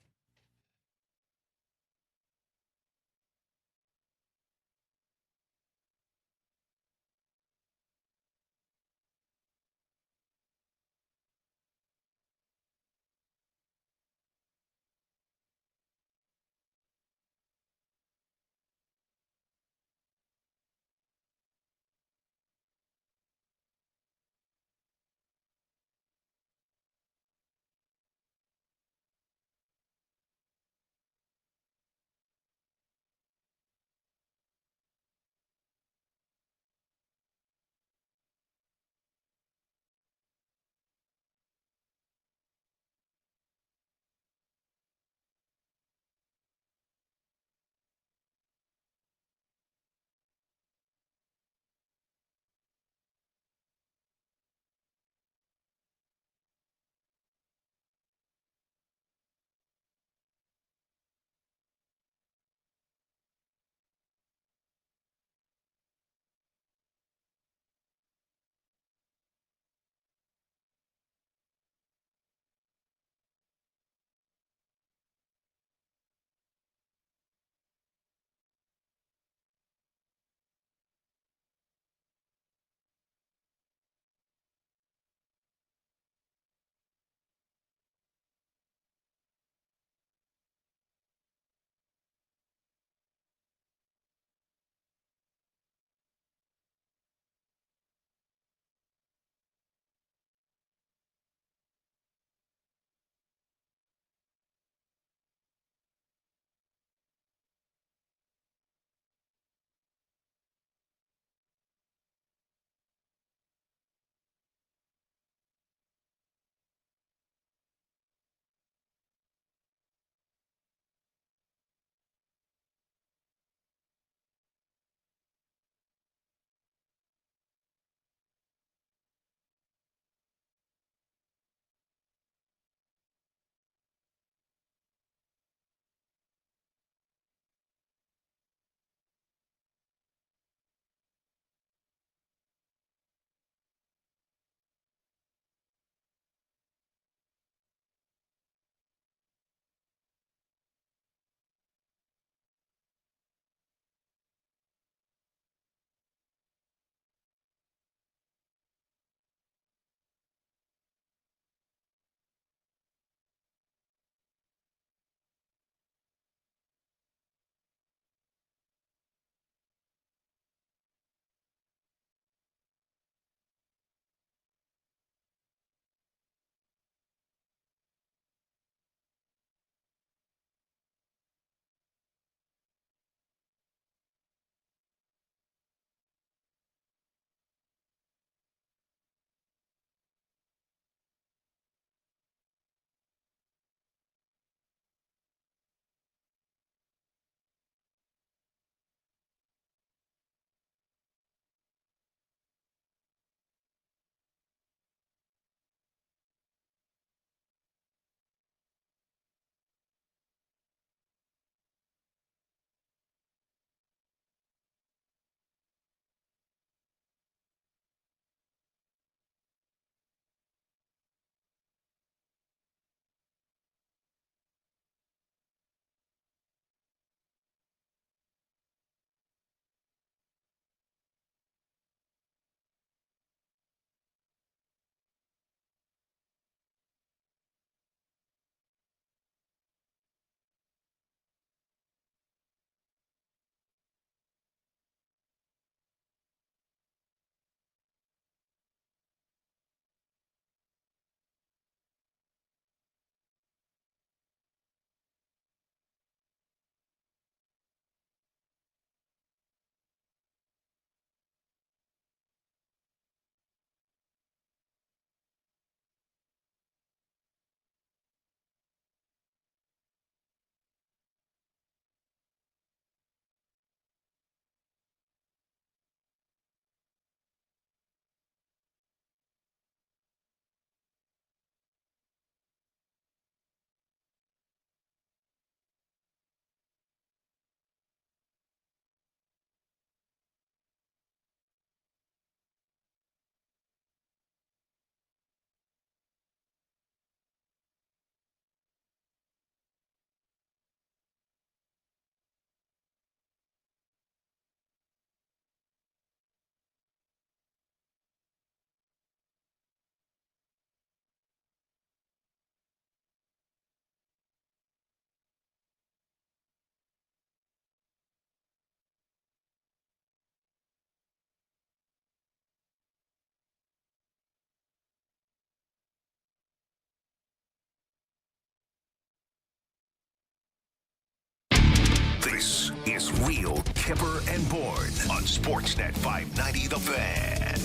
Steele, Kyper, and Bourne on Sportsnet 590 The Fan.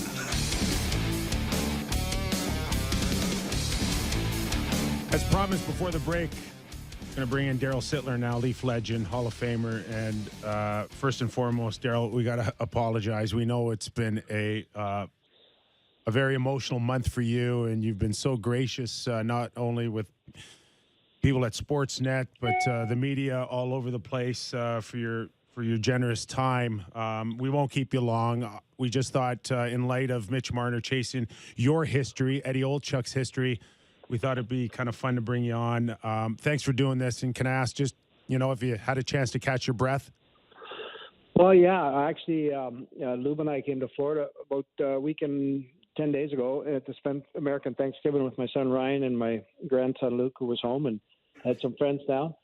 As promised before the break, going to bring in Daryl Sittler now, Leaf legend, Hall of Famer. And first and foremost, Daryl, we got to apologize. We know it's been a very emotional month for you, and you've been so gracious, not only with people at Sportsnet, but the media all over the place for your generous time. We won't keep you long. We just thought, in light of Mitch Marner chasing your history, Eddie Olchuk's history, we thought it'd be kind of fun to bring you on. Thanks for doing this. And can I ask just, if you had a chance to catch your breath? Well, yeah. Actually, Lube and I came to Florida about a week and 10 days ago to spend American Thanksgiving with my son Ryan and my grandson Luke, who was home, and had some friends down.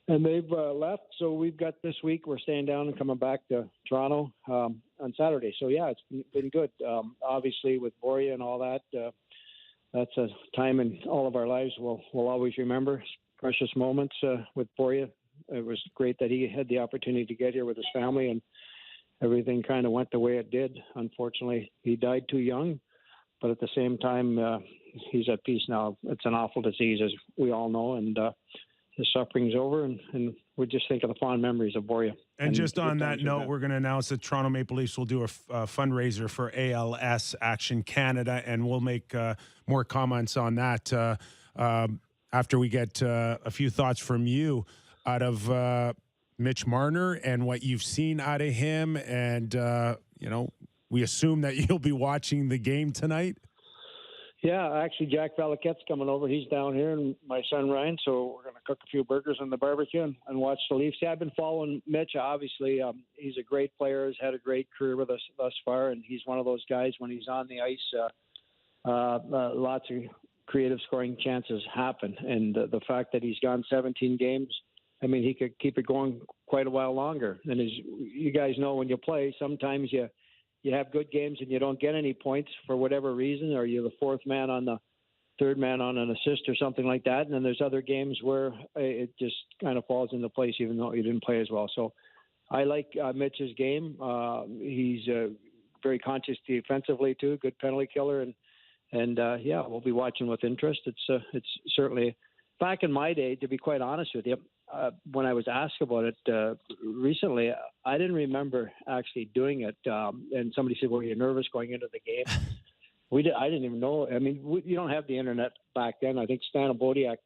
And they've left, so we've got this week. We're staying down and coming back to Toronto on Saturday. So, yeah, it's been good. Obviously, with Boria and all that, that's a time in all of our lives we'll always remember. Precious moments with Boria. It was great that he had the opportunity to get here with his family, and everything kind of went the way it did. Unfortunately, he died too young, but at the same time, he's at peace now. It's an awful disease, as we all know, and his suffering's over, and we just think of the fond memories of Boria. And just on that note, we're going to announce that Toronto Maple Leafs will do a fundraiser for ALS Action Canada, and we'll make more comments on that after we get a few thoughts from you out of Mitch Marner and what you've seen out of him. And, we assume that you'll be watching the game tonight. Yeah, actually, Jack Valaquette's coming over. He's down here, and my son Ryan. So we're going to cook a few burgers on the barbecue and watch the Leafs. Yeah, I've been following Mitch. Obviously, he's a great player. He's had a great career with us thus far, and he's one of those guys when he's on the ice, lots of creative scoring chances happen. And the fact that he's gone 17 games, I mean, he could keep it going quite a while longer. And as you guys know, when you play, sometimes you have good games and you don't get any points for whatever reason, or you're the fourth man on the third man on an assist or something like that. And then there's other games where it just kind of falls into place, even though you didn't play as well. So I like Mitch's game. He's very conscious defensively too, good penalty killer. And yeah, we'll be watching with interest. It's certainly back in my day, to be quite honest with you, when I was asked about it recently, I didn't remember actually doing it. And somebody said, "Were you nervous going into the game?" I didn't even know. I mean, you don't have the internet back then. I think Stan Bodiak,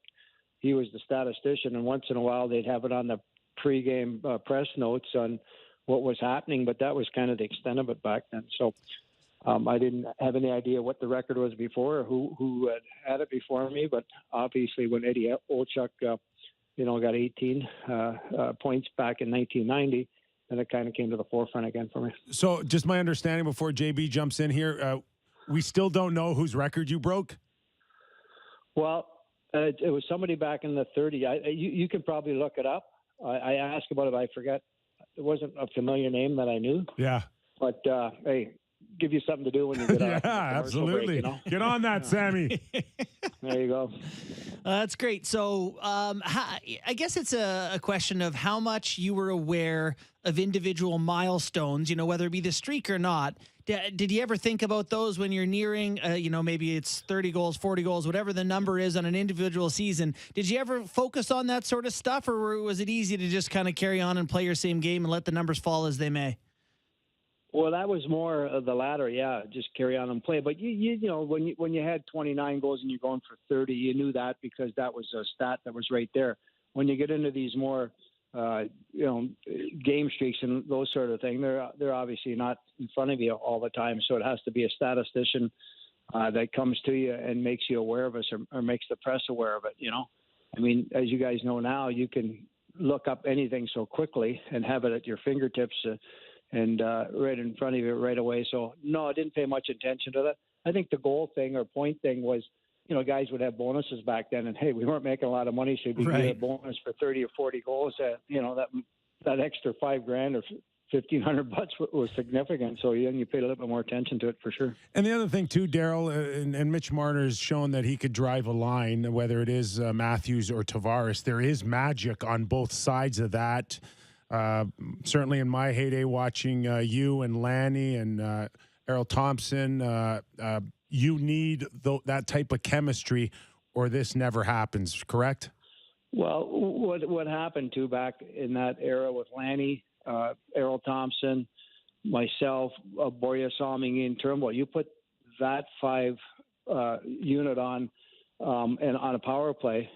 he was the statistician, and once in a while they'd have it on the pregame press notes on what was happening. But that was kind of the extent of it back then. So I didn't have any idea what the record was before or who had it before me. But obviously, when Eddie Olchuk got 18 points back in 1990, and it kind of came to the forefront again for me. So just my understanding before JB jumps in here, we still don't know whose record you broke? Well, it was somebody back in the 30s. You can probably look it up. I asked about it. I forget. It wasn't a familiar name that I knew. Yeah. But, hey, give you something to do when you get yeah, out. Absolutely. Break, Get on that, Sammy. There you go. That's great. So I guess it's a question of how much you were aware of individual milestones, whether it be the streak or not. Did you ever think about those when you're nearing, maybe it's 30 goals, 40 goals, whatever the number is on an individual season? Did you ever focus on that sort of stuff, or was it easy to just kind of carry on and play your same game and let the numbers fall as they may? Well, that was more of the latter, yeah. Just carry on and play. But you know, when you had 29 goals and you're going for 30, you knew that because that was a stat that was right there. When you get into these more, game streaks and those sort of things, they're obviously not in front of you all the time. So it has to be a statistician that comes to you and makes you aware of us or makes the press aware of it. I mean, as you guys know now, you can look up anything so quickly and have it at your fingertips. And right in front of you right away. So, no, I didn't pay much attention to that. I think the goal thing or point thing was, guys would have bonuses back then. And, hey, we weren't making a lot of money, so we get a bonus for 30 or 40 goals. That extra $5,000 or $1,500 was significant. So then you paid a little bit more attention to it for sure. And the other thing, too, Daryl, and Mitch Marner has shown that he could drive a line, whether it is Matthews or Tavares. There is magic on both sides of that. Certainly in my heyday, watching you and Lanny and Errol Thompson, you need that type of chemistry, or this never happens. Correct? Well, what happened too back in that era with Lanny, Errol Thompson, myself, Borja Salming, in Turnbull, you put that 5 unit on and on a power play,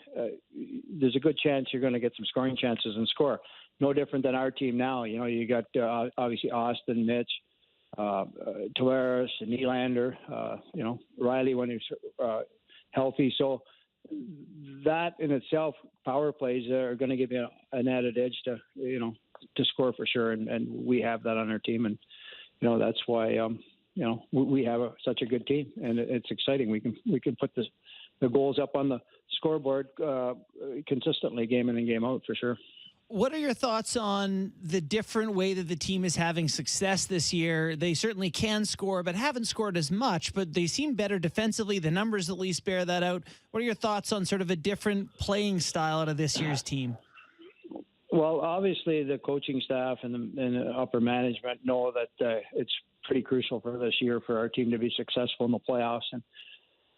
there's a good chance you're going to get some scoring chances and score. No different than our team now. You know, you got obviously Austin, Mitch, Tavares, and Nylander, Riley when he's healthy. So that in itself, power plays are going to give you an added edge to score for sure. And we have that on our team. And, that's why, we have such a good team, and it's exciting. We can put the goals up on the scoreboard consistently, game in and game out, for sure. What are your thoughts on the different way that the team is having success this year? They certainly can score, but haven't scored as much, but they seem better defensively. The numbers at least bear that out. What are your thoughts on sort of a different playing style out of this year's team? Well, obviously the coaching staff and the upper management know that it's pretty crucial for this year for our team to be successful in the playoffs. And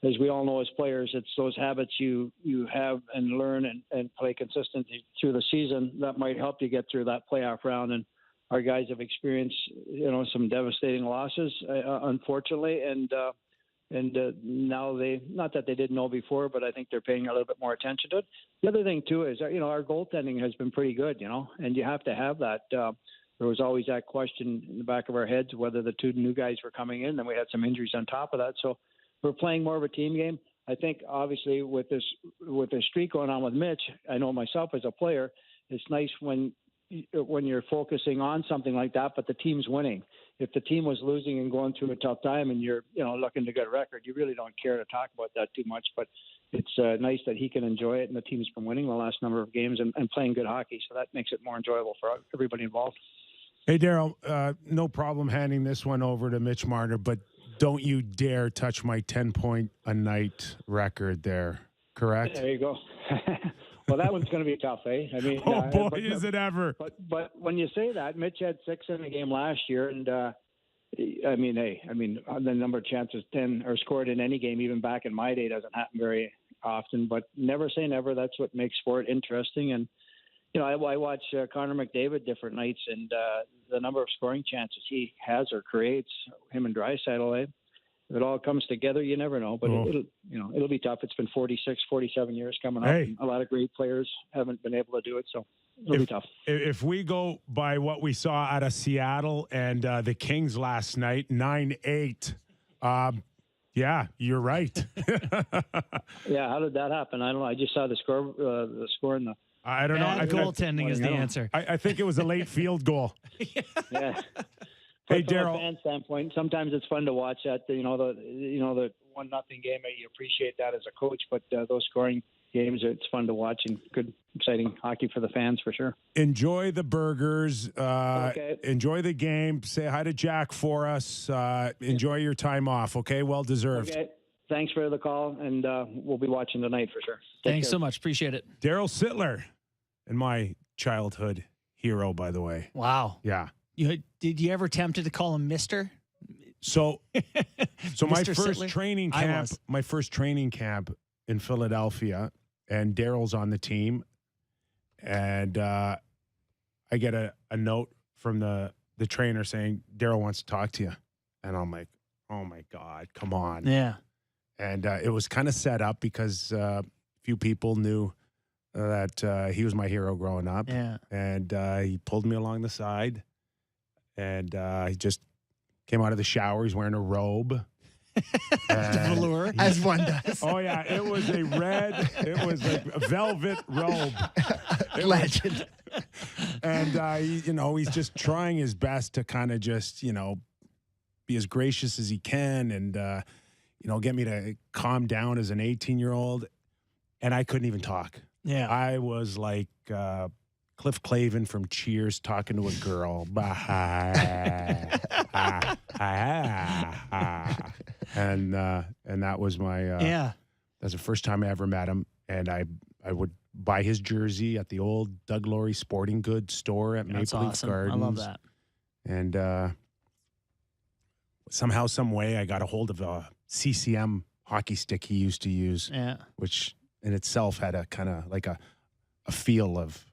as we all know as players, it's those habits you have and learn and play consistently through the season that might help you get through that playoff round. And our guys have experienced, some devastating losses, unfortunately. And now not that they didn't know before, but I think they're paying a little bit more attention to it. The other thing too is, our goaltending has been pretty good, and you have to have that. There was always that question in the back of our heads whether the 2 new guys were coming in. Then we had some injuries on top of that. So we're playing more of a team game. I think obviously with this streak going on with Mitch, I know myself as a player, it's nice when you're focusing on something like that, but the team's winning. If the team was losing and going through a tough time and you're looking to get a record, you really don't care to talk about that too much. But it's nice that he can enjoy it, and the team's been winning the last number of games and playing good hockey, so that makes it more enjoyable for everybody involved. Hey, Daryl, no problem handing this one over to Mitch Marner, but don't you dare touch my 10-point-a-night record there, correct? There you go. Well, that one's going to be tough, eh? I mean, is it ever? But when you say that, Mitch had 6 in a game last year, and the number of chances 10 or scored in any game, even back in my day, doesn't happen very often. But never say never. That's what makes sport interesting. And I watch Connor McDavid different nights, and the number of scoring chances he has or creates, him and Draisaitl, if it all comes together, you never know. But it'll be tough. It's been 46, 47 years coming up. And a lot of great players haven't been able to do it, so it'll be tough. If we go by what we saw out of Seattle and the Kings last night, 9-8. Yeah, you're right. Yeah, how did that happen? I don't know. I just saw the score in the. I don't know. Goaltending is the answer. I think it was a late field goal. Yeah. Hey, from Daryl. a fan standpoint, sometimes it's fun to watch that. The 1-0 game. You appreciate that as a coach, but those scoring games, it's fun to watch and good, exciting hockey for the fans for sure. Enjoy the burgers. Okay. Enjoy the game. Say hi to Jack for us. Enjoy your time off. Okay, well deserved. Okay. Thanks for the call, and we'll be watching tonight for sure. Thanks so much. Appreciate it. Daryl Sittler, and my childhood hero, by the way. Wow. Yeah. Did you ever tempted to call him Mr.? So my Mr. first Sittler? training camp in Philadelphia, and Daryl's on the team, and I get a note from the trainer saying Daryl wants to talk to you, and I'm like, oh my God, come on. Yeah. And it was kind of set up because a few people knew that he was my hero growing up. Yeah. And he pulled me along the side, and he just came out of the shower. He's wearing a robe. Velour. As one does. Oh, yeah. It was a a velvet robe. Legend. And, he's just trying his best to kind of just, be as gracious as he can and, get me to calm down as an 18-year-old. And I couldn't even talk. Yeah. I was like Cliff Clavin from Cheers talking to a girl. And that was my that's the first time I ever met him, and I would buy his jersey at the old Doug Laurie Sporting Goods store at That's Maple Leaf awesome. Gardens. I love that. And somehow, some way, I got a hold of a CCM hockey stick he used to use, Yeah. which in itself had a kind of like a feel of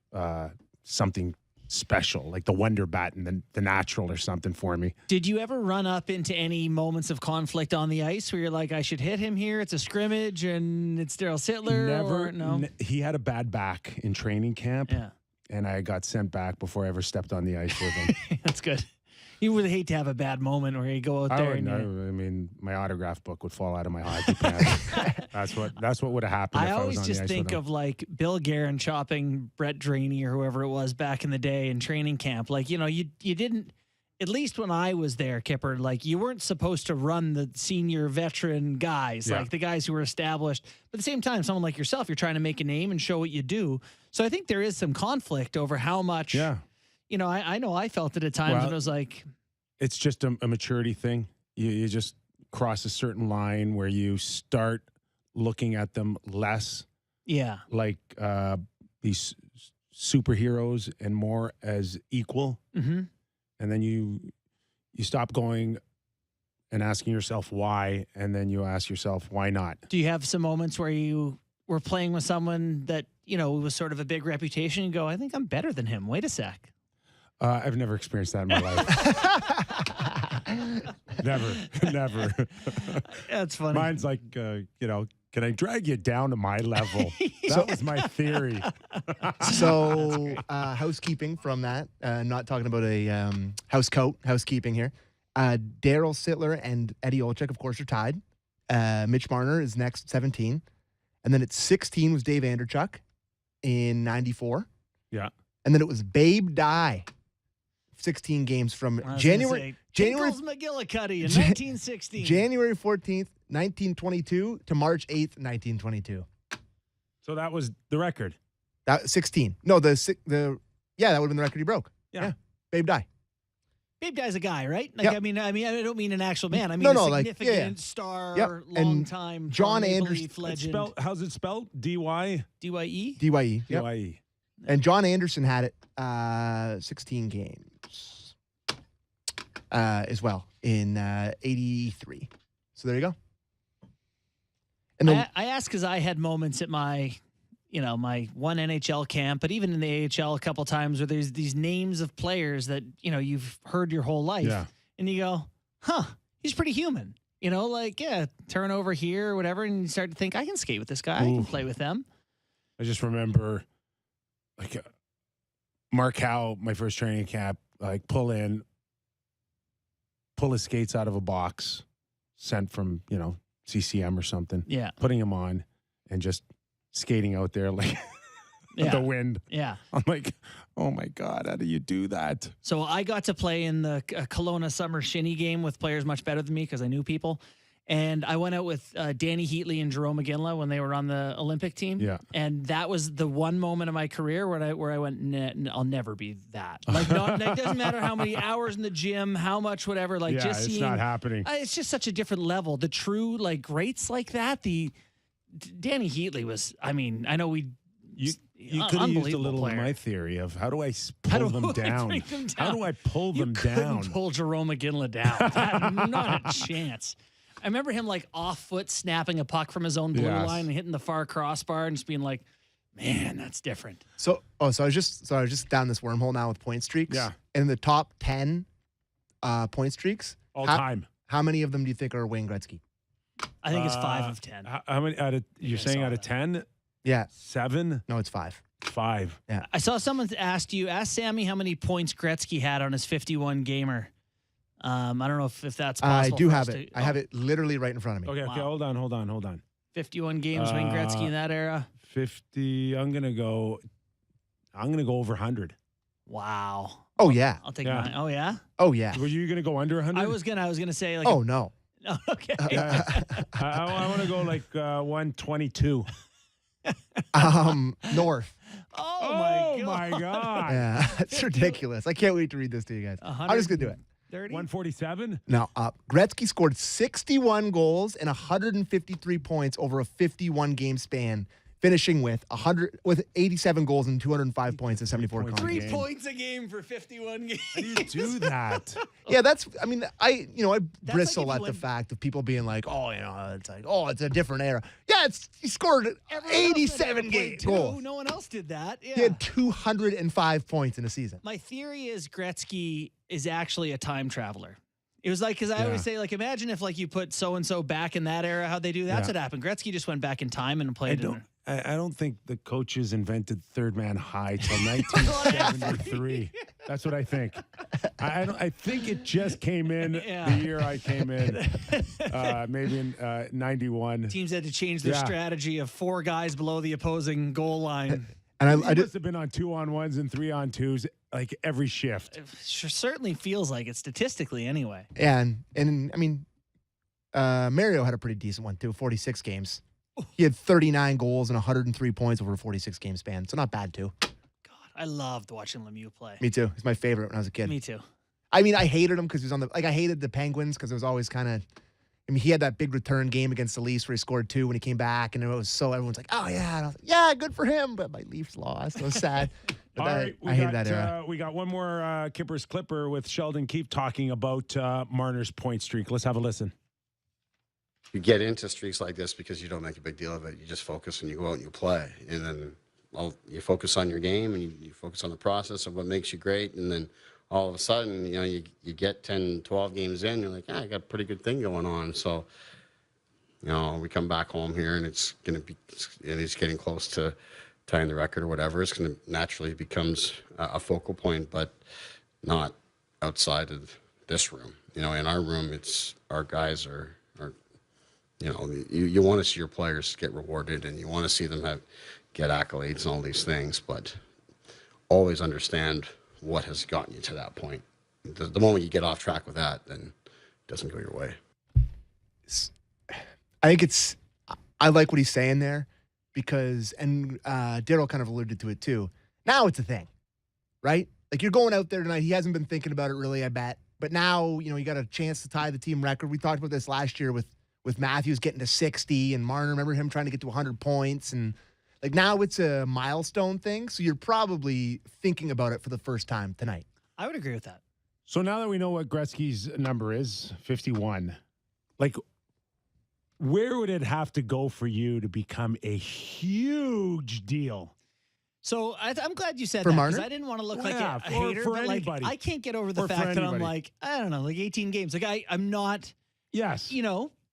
something special, like the Wonder Bat and the Natural or something for me. Did you ever run up into any moments of conflict on the ice where you're like, I should hit him here? It's a scrimmage and it's Daryl Sittler? Never. Or no? He had a bad back in training camp, Yeah. and I got sent back before I ever stepped on the ice with him. That's good. You would hate to have a bad moment where you go out there and I mean, my autograph book would fall out of my hockey pants. That's what would have happened. I if always I was on just the ice think with him. of like Bill Guerin chopping Brett Draney or whoever it was back in the day in training camp. Like, you didn't, at least when I was there, Kyper, like you weren't supposed to run the senior veteran guys, like the guys who were established. But at the same time, someone like yourself, you're trying to make a name and show what you do. So I think there is some conflict over how much, I know I felt it at times when it was like, it's just a maturity thing. You just cross a certain line where you start looking at them less like these superheroes and more as equal. Mm-hmm. And then you stop going and asking yourself why, and then you ask yourself, why not? Do you have some moments where you were playing with someone that, was sort of a big reputation and go, I think I'm better than him. Wait a sec. I've never experienced that in my life. Never. That's funny. Mine's like, can I drag you down to my level? That was my theory. So, housekeeping from that. Not talking about a housekeeping here. Daryl Sittler and Eddie Olczyk, of course, are tied. Mitch Marner is next at 17. And then at 16 was Dave Anderchuk in 94. Yeah. And then it was Babe Dye. 16 games from January McGillicuddy in 1916. January 14th, 1922 to March 8th, 1922. So that was the record. That 16. No, that would have been the record he broke. Yeah. Babe Dye. Babe Dye's a guy, right? Like, Yep. I mean, I don't mean an actual man. I mean No, a like, significant star, Yep. long And time. John Maple Anderson- Leaf legend. How's it spelled? D-Y? DYE? DYE. Yep. D-Y-E. And John Anderson had it 16 games as well in 83. So there you go. And then, I ask because I had moments at my one NHL camp, but even in the AHL a couple times where there's these names of players that, you've heard your whole life. Yeah. And you go, he's pretty human. Turnover here or whatever. And you start to think, I can skate with this guy. I can play with them. I just remember, like, Mark Howe, my first training camp, like, pull his skates out of a box sent from, CCM or something. Yeah. Putting him on and just skating out there like the wind. Yeah. I'm like, oh my God, how do you do that? So I got to play in the Kelowna Summer Shinny game with players much better than me because I knew people. And I went out with Danny Heatley and Jerome McGinley when they were on the Olympic team. Yeah. And that was the one moment of my career where I went, I'll never be that. Like, it doesn't matter how many hours in the gym, how much, whatever. Like, just it's seeing, not happening. It's just such a different level. The true, like, greats like that. Danny Heatley was, I mean, I know You could have used a little of my theory of how do I pull them down? How do I pull them down? You couldn't pull Jerome McGinley down. Not a chance. I remember him like off foot snapping a puck from his own blue line and hitting the far crossbar and just being like, man, that's different. So I was just down this wormhole now with point streaks. Yeah. And in the top 10 point streaks all time. How many of them do you think are Wayne Gretzky? I think it's 5 of 10. How many out of you're saying out of 10? Yeah. 7? No, it's 5. 5. Yeah. I saw someone ask Sammy how many points Gretzky had on his 51 gamer. I don't know if that's possible. I do have it. I have it literally right in front of me. Okay, hold on. 51 games, Wayne Gretzky in that era. 50. I'm gonna go over 100. Wow. Oh yeah. I'll take mine. Oh yeah. Oh yeah. Were you gonna go under 100? I was gonna say like. Oh no. Okay. I want to go like 122. North. Oh my god. Yeah, it's ridiculous. I can't wait to read this to you guys. I'm just gonna do it. 147? No, Gretzky scored 61 goals and 153 points over a 51 game span finishing with 87 goals and 205 points in 74 points. games. 3 points a game for 51 games. How do you do that? Yeah, I bristle like if at you the fact of people being like, it's a different era. Yeah, he scored Everyone else 87 played goals. too. No one else did that. Yeah. He had 205 points in a season. My theory is Gretzky is actually a time traveler. It was like, because I always say, like, imagine if, like, you put so-and-so back in that era, how'd they do? That's what happened. Gretzky just went back in time and played. I don't think the coaches invented third man high till 1973. That's what I think. I think it just came in the year I came in, maybe in 91. Teams had to change their strategy of 4 guys below the opposing goal line. And I must have been on 2-on-1s and 3-on-2s like every shift. It sure certainly feels like it statistically anyway. And I mean, Mario had a pretty decent one too, 46 games. He had 39 goals and 103 points over a 46 game span. So not bad too. God, I loved watching Lemieux play. Me too. He's my favorite when I was a kid. Me too. I mean, I hated him because he was on I hated the Penguins because it was always kind of. I mean, he had that big return game against the Leafs where he scored 2 when he came back, and it was everyone's like, "Oh yeah," and I was like, "Yeah, good for him." But my Leafs lost. It was sad. But All right, I hated that era. We got one more Kippers Clipper with Sheldon Keefe talking about Marner's point streak. Let's have a listen. You get into streaks like this because you don't make a big deal of it. You just focus and you go out and you play, and then you focus on your game and you focus on the process of what makes you great, and then all of a sudden, you get 10, 12 games in, you're like, I got a pretty good thing going on. So, we come back home here and it's getting close to tying the record or whatever. It's going to naturally becomes a focal point, but not outside of this room. In our room, it's our guys are you want to see your players get rewarded and you want to see them get accolades and all these things, but always understand what has gotten you to that point. The moment you get off track with that, then it doesn't go your way. I think I like what he's saying there because, and Daryl kind of alluded to it too. Now it's a thing, right? Like you're going out there tonight. He hasn't been thinking about it really, I bet. But now, you got a chance to tie the team record. We talked about this last year with Matthews getting to 60 and Marner. Remember him trying to get to 100 points and like now it's a milestone thing, so you're probably thinking about it for the first time tonight. I would agree with that. So now that we know what Gretzky's number is, 51, like where would it have to go for you to become a huge deal? So I'm glad you said for that Marner? because I didn't want to look like a hater, but anybody. I can't get over the fact that I'm like, I don't know, like 18 games. Like I'm not, yes,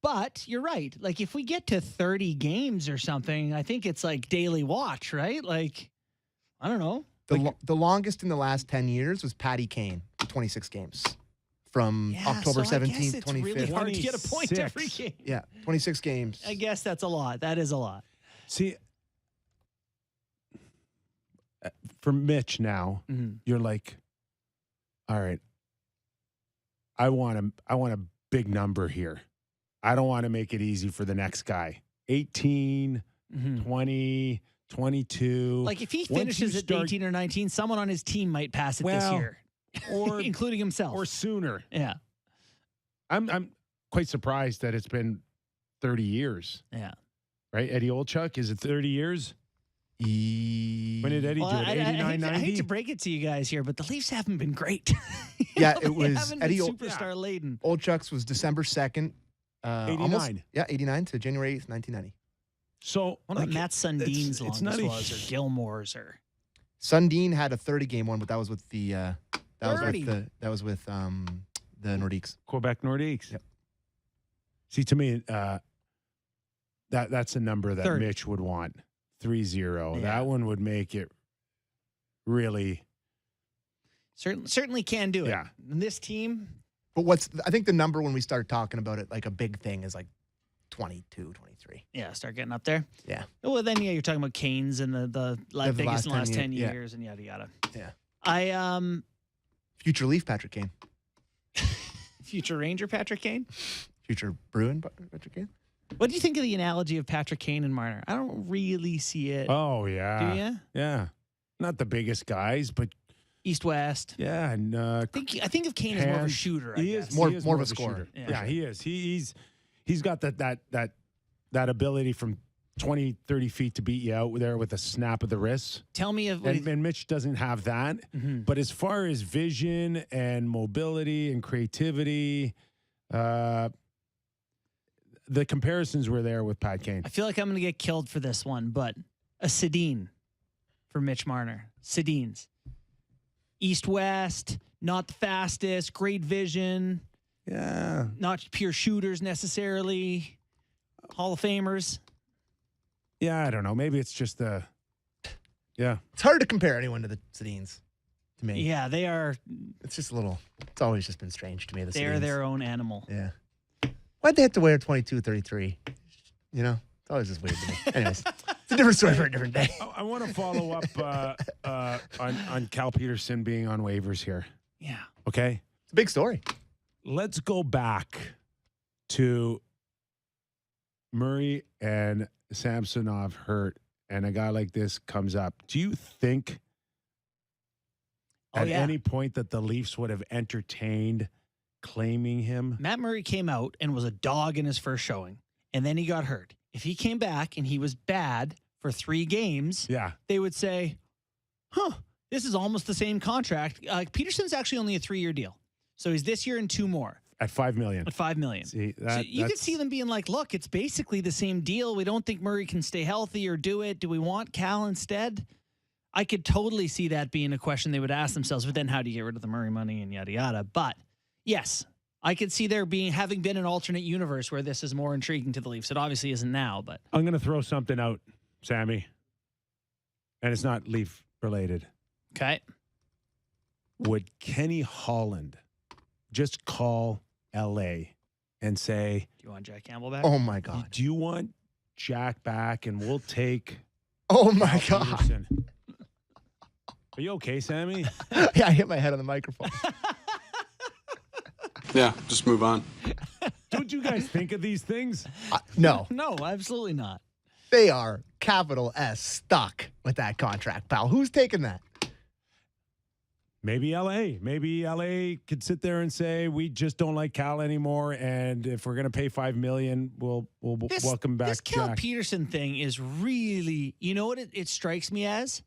But you're right. Like if we get to 30 games or something, I think it's like daily watch, right? Like, I don't know. The longest in the last 10 years was Patty Kane, 26 games from October 17th, 25th. It's really hard to get a point 26. every game. Yeah, 26 games. I guess that's a lot. That is a lot. See, for Mitch now, you're like, all right, I want a big number here. I don't want to make it easy for the next guy. 18, 20, 22. Like if he finishes at 18 or 19, someone on his team might pass it this year, or including himself, or sooner. Yeah, I'm quite surprised that it's been 30 years. Yeah, right. Eddie Olchuk, is it 30 years? When did Eddie do it? 89, 90? I hate to break it to you guys here, but the Leafs haven't been great. Yeah, it was Eddie superstar laden. Olchuk's was December 2nd. 89. Almost, 89 to January 8th, 1990. So one of Matt Sundin's longest was, or Gilmore's, or Sundin had a 30-game one, but that was with the the Nordiques. Quebec Nordiques. Yep. See, to me, that's a number that 30. Mitch would want. 3-0. Yeah. That one would make it really. Certainly can do it. Yeah. And this team. But I think the number when we start talking about it, like a big thing, is like 22, 23. Yeah, start getting up there. Yeah. Well, then you're talking about Canes and the biggest in the last 10 years and yada yada. Yeah. Future Leaf Patrick Kane. Future Ranger Patrick Kane. Future Bruin Patrick Kane. What do you think of the analogy of Patrick Kane and Marner? I don't really see it. Oh yeah. Do you? Yeah. Not the biggest guys, but East-West. yeah, and I think of Kane as more of a shooter. He is more of a scorer. Yeah, he is. He's got that ability from 20, 30 feet to beat you out there with a snap of the wrist. Tell me if And Mitch doesn't have that. Mm-hmm. But as far as vision and mobility and creativity, the comparisons were there with Pat Kane. I feel like I'm going to get killed for this one, but a Sedin for Mitch Marner. Sedins. East-west, not the fastest, great vision. Yeah. Not pure shooters necessarily. Hall of Famers. Yeah, I don't know. Maybe it's just yeah. It's hard to compare anyone to the Sedins, to me. Yeah, they are. It's just a little, it's always just been strange to me. They are their own animal. Yeah. Why'd they have to wear 22, 33? You know, it's always just weird to me. Anyways, it's a different story for a different day. I want to follow up on Cal Peterson being on waivers here. Yeah. Okay? It's a big story. Let's go back to Murray and Samsonov hurt, and a guy like this comes up. Do you think at any point that the Leafs would have entertained claiming him? Matt Murray came out and was a dog in his first showing, and then he got hurt. If he came back and he was bad for 3 games, they would say, this is almost the same contract. Peterson's actually only a 3-year deal. So he's this year and 2 more. At $5 million. At $5 million. See, so you could see them being like, look, it's basically the same deal. We don't think Murray can stay healthy or do it. Do we want Cal instead? I could totally see that being a question they would ask themselves, but then how do you get rid of the Murray money and yada, yada. But yes, I could see there having been an alternate universe where this is more intriguing to the Leafs. It obviously isn't now, but. I'm going to throw something out, Sammy, and it's not Leaf related. Okay. Would Kenny Holland just call LA and say, do you want Jack Campbell back? Oh my God. Do you want Jack back and we'll take Oh my God. Peterson. Are you okay, Sammy? Yeah, I hit my head on the microphone. Yeah, just move on. Don't you guys think of these things? No. No, absolutely not. They are capital S stuck with that contract, pal. Who's taking that? Maybe LA. Maybe LA could sit there and say, we just don't like Cal anymore, and if we're going to pay $5 million, we'll welcome back This Cal Jack. Peterson thing is really, you know what it strikes me as?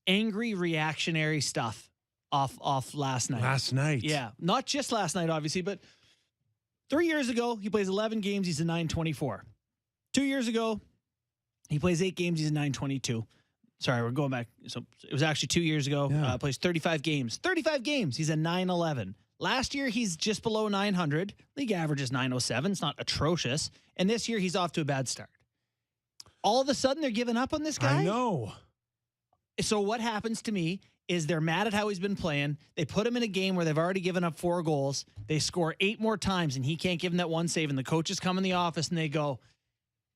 Angry reactionary stuff off last night. Last night. Yeah. Not just last night, obviously, but 3 years ago, he plays 11 games, he's a .924. 2 years ago, he plays 8 games, he's a .922. Sorry, we're going back. So it was actually 2 years ago. Yeah. Plays 35 games. 35 games. He's a .911. Last year, he's just below 900. League average is .907. It's not atrocious. And this year, he's off to a bad start. All of a sudden, they're giving up on this guy? I know. So what happens to me is they're mad at how he's been playing. They put him in a game where they've already given up 4 goals. They score 8 more times, and he can't give them that one save. And the coaches come in the office, and they go,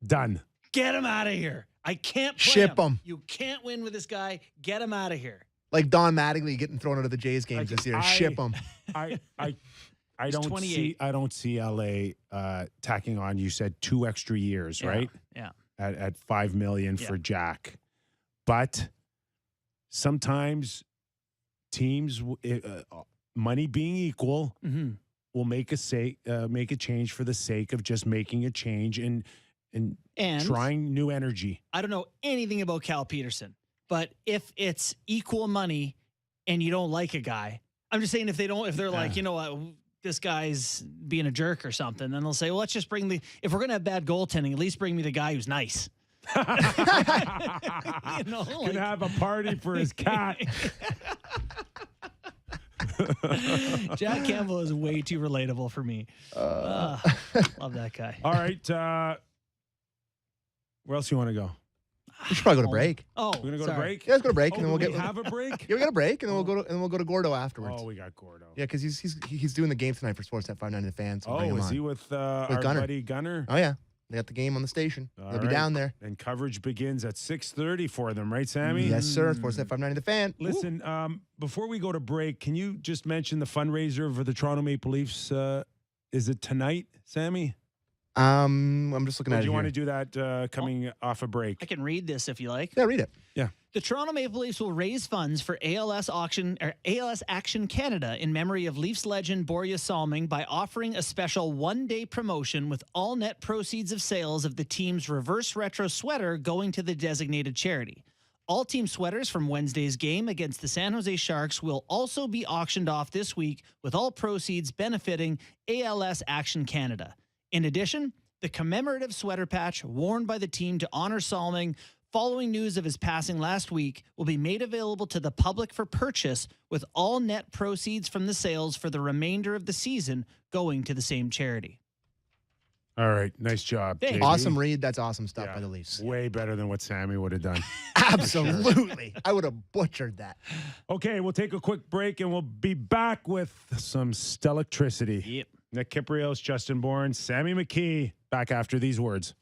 done. Get him out of here. I can't play Ship him. You can't win with this guy. Get him out of here. Like Don Mattingly getting thrown out of the Jays games this year. Ship him. I don't see LA tacking on. You said 2 extra years, right? Yeah. At $5 million for Jack, but sometimes teams, money being equal, will make a change for the sake of just making a change and trying new energy. I don't know anything about Cal Peterson, but if it's equal money and you don't like a guy, I'm just saying if they're like, you know what, this guy's being a jerk or something, then they'll say, well, let's just if we're going to have bad goaltending, at least bring me the guy who's nice. Gonna have a party for his cat. Jack Campbell is way too relatable for me. Love that guy. All right. Where else you want to go? We should probably go to break. Oh, we're gonna go to break. Yeah, let's go to break, and then we'll have a break. Yeah, we got a break, and then we'll go to Gordo afterwards. Oh, we got Gordo. Yeah, because he's doing the game tonight for Sportsnet 590 The Fan. So bring him is on. he with our Gunner. buddy Gunner? Oh yeah, they got the game on the station. They'll be down there. And coverage begins at 6:30 for them, right, Sammy? Yes, sir. Sportsnet 590 The Fan. Listen, before we go to break, can you just mention the fundraiser for the Toronto Maple Leafs? Is it tonight, Sammy? I'm just looking Or at do it you here. want to do that coming off a break? I can read this if you like. Yeah, read it. Yeah. The Toronto Maple Leafs will raise funds for ALS Action Canada in memory of Leafs legend Borje Salming by offering a special one-day promotion with all net proceeds of sales of the team's reverse retro sweater going to the designated charity. All team sweaters from Wednesday's game against the San Jose Sharks will also be auctioned off this week, with all proceeds benefiting ALS Action Canada. In addition, the commemorative sweater patch worn by the team to honor Salming following news of his passing last week will be made available to the public for purchase, with all net proceeds from the sales for the remainder of the season going to the same charity. All right. Nice job. Thanks. JB. Awesome read. That's awesome stuff Yeah. by the Leafs. Way better than what Sammy would have done. Absolutely. I would have butchered that. Okay, we'll take a quick break and we'll be back with some Stellectricity. Yep. Nick Kypreos, Justin Bourne, Sammy McKee, back after these words.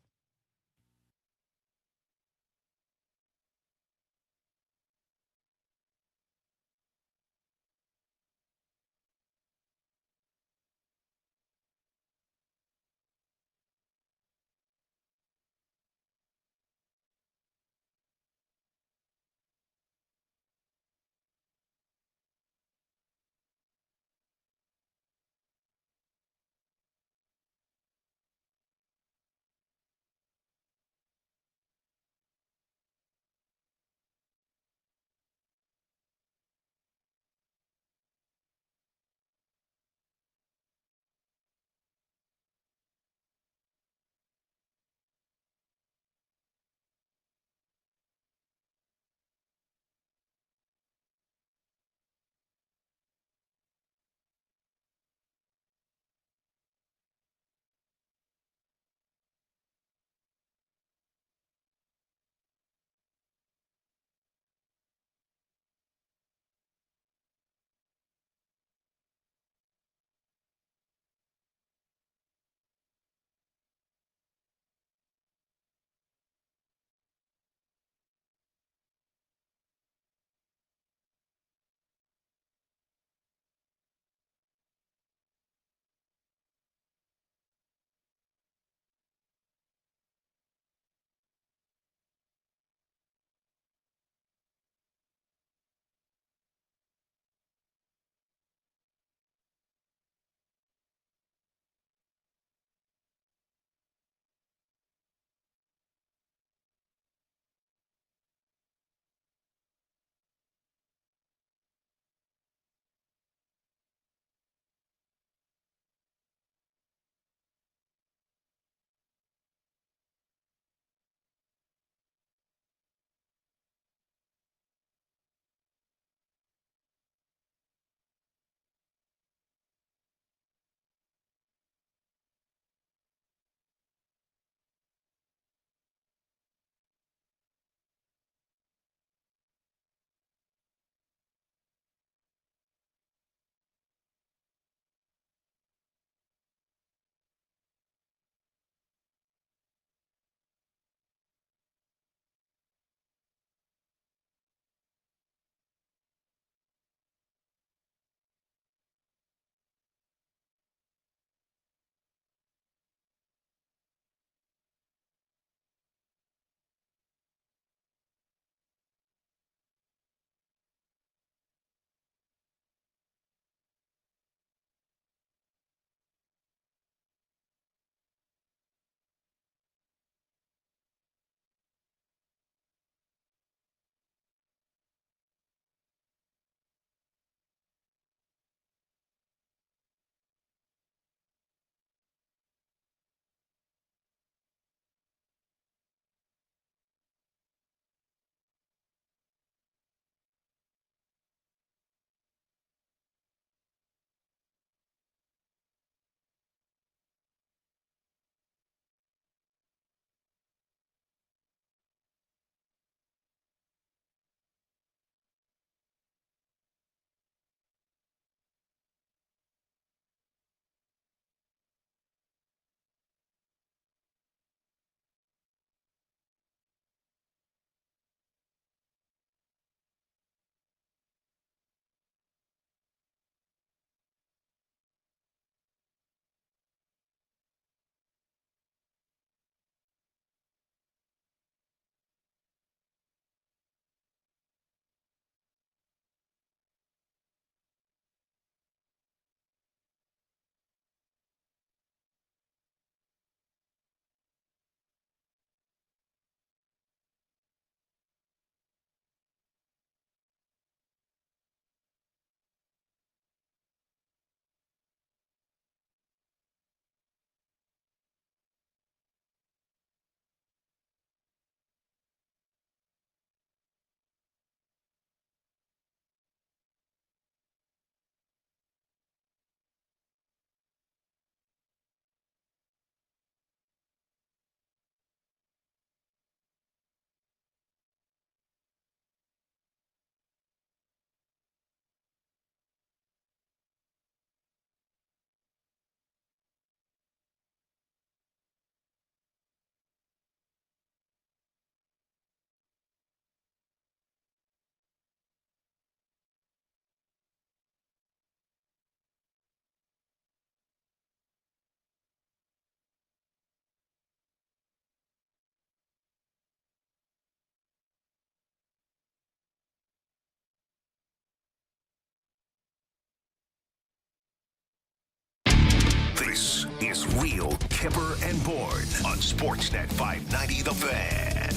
Wheel, Kyper, and Bourne on Sportsnet 590 The Fan.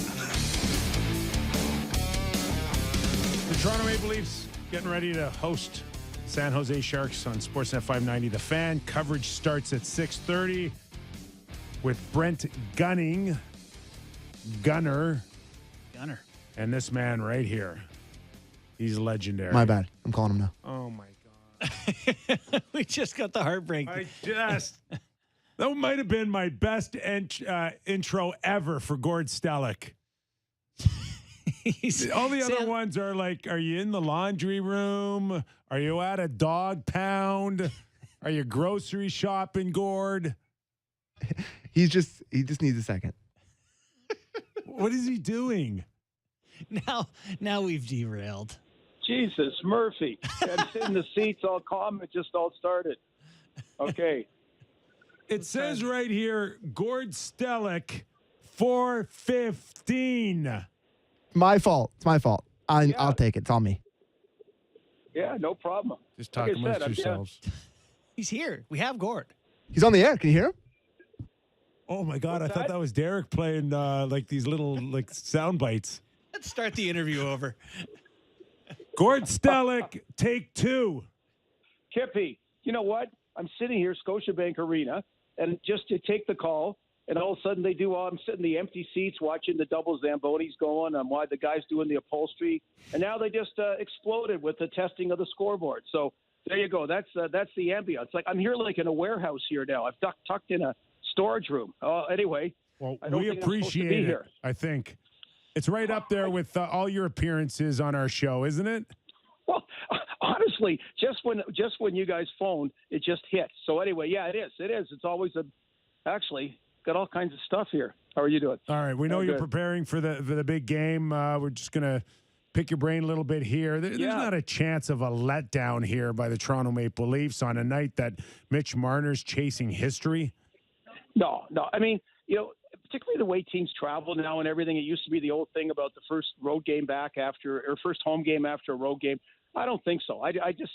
The Toronto Maple Leafs getting ready to host San Jose Sharks on Sportsnet 590 The Fan. Coverage starts at 6:30 with Brent Gunner, and this man right here. He's legendary. My bad. I'm calling him now. Oh, my God. We just got the heartbreak. That might have been my best intro ever for Gord Stellick. All the other ones are like, are you in the laundry room? Are you at a dog pound? Are you grocery shopping, Gord? He just needs a second. What is he doing? Now we've derailed. Jesus, Murphy. I'm sitting in the seats all calm. It just all started. Okay. It says right here, Gord Stellick, 4:15. My fault. It's my fault. I'll take it. It's on me. Yeah, no problem. Just talk amongst said, yourselves. He's here. We have Gord. He's on the air. Can you hear him? Oh, my God. What's I thought that was Derek playing like these little like sound bites. Let's start the interview over. Gord Stellick, take 2. Kippy, you know what? I'm sitting here, Scotiabank Arena, and just to take the call, and all of a sudden they do all, I'm sitting in the empty seats watching the double Zambonis going. I'm why the guys doing the upholstery, and now they just exploded with the testing of the scoreboard. So there you go. That's the ambiance. Like I'm here like in a warehouse here now. I've tucked in a storage room. Anyway, well, I don't we think I'm supposed to appreciate be it. here. I think it's right up there with all your appearances on our show, isn't it? Well, honestly, just when you guys phoned, it just hit. So anyway, yeah, it is. It's always actually got all kinds of stuff here. How are you doing? All right, we know you're good. preparing for the big game. We're just gonna pick your brain a little bit here. There's not a chance of a letdown here by the Toronto Maple Leafs on a night that Mitch Marner's chasing history. No. I mean, particularly the way teams travel now and everything. It used to be the old thing about the first road game back after or first home game after a road game. I don't think so. I just,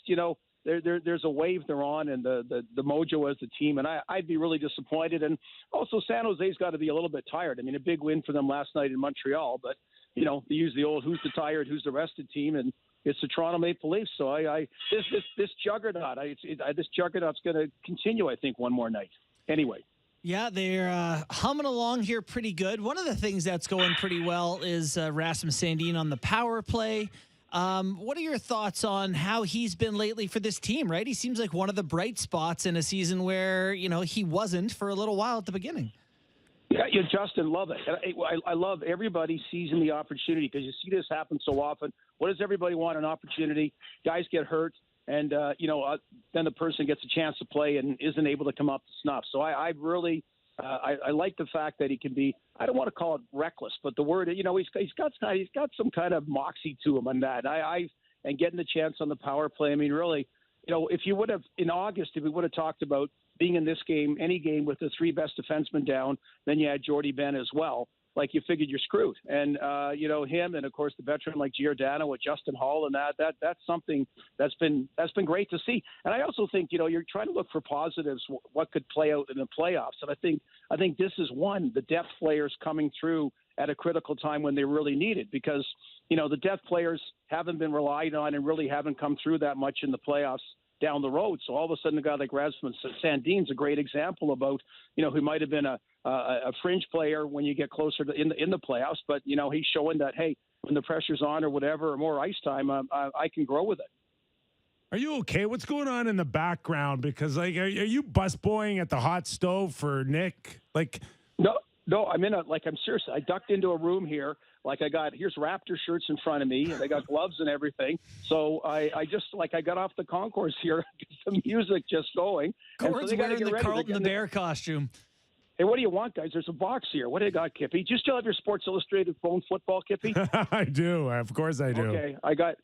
there's a wave they're on and the mojo as a team, and I'd be really disappointed. And also San Jose's got to be a little bit tired. I mean, a big win for them last night in Montreal, but they use the old who's the tired, who's the rested team, and it's the Toronto Maple Leafs. So this juggernaut, this juggernaut's going to continue, I think, one more night. Anyway. Yeah, they're humming along here pretty good. One of the things that's going pretty well is Rasmus Sandin on the power play. What are your thoughts on how he's been lately for this team, right? He seems like one of the bright spots in a season where, he wasn't for a little while at the beginning. Yeah, Justin, love it. I love everybody seizing the opportunity because you see this happen so often. What does everybody want? An opportunity. Guys get hurt. And, then the person gets a chance to play and isn't able to come up to snuff. So I really I like the fact that he can be, I don't want to call it reckless, but the word, he's got some kind of moxie to him on that. And getting the chance on the power play. I mean, really, if you would have, in August, if we would have talked about being in this game, any game with the 3 best defensemen down, then you had Jordy Ben as well. Like you figured you're screwed. And, him and, of course, the veteran like Giordano with Justin Hall and that's something that's been great to see. And I also think, you're trying to look for positives, what could play out in the playoffs. And I think this is one, the depth players coming through at a critical time when they really need it because, the depth players haven't been relied on and really haven't come through that much in the playoffs down the road. So all of a sudden a guy like Rasmus Sandin's a great example about, who might have been a fringe player when you get closer to in the playoffs, but he's showing that, hey, when the pressure's on or whatever, or more ice time, I can grow with it. Are you okay? What's going on in the background? Because are you busboying at the hot stove for Nick? No, I'm I'm serious. I ducked into a room here. Here's Raptor shirts in front of me, and I got gloves and everything. So I got off the concourse here, the music just going. Gord's so wearing the Carlton the Bear costume. Hey, what do you want, guys? There's a box here. What do you got, Kippy? Do you still have your Sports Illustrated phone football, Kippy? I do. Of course I do. Okay. I got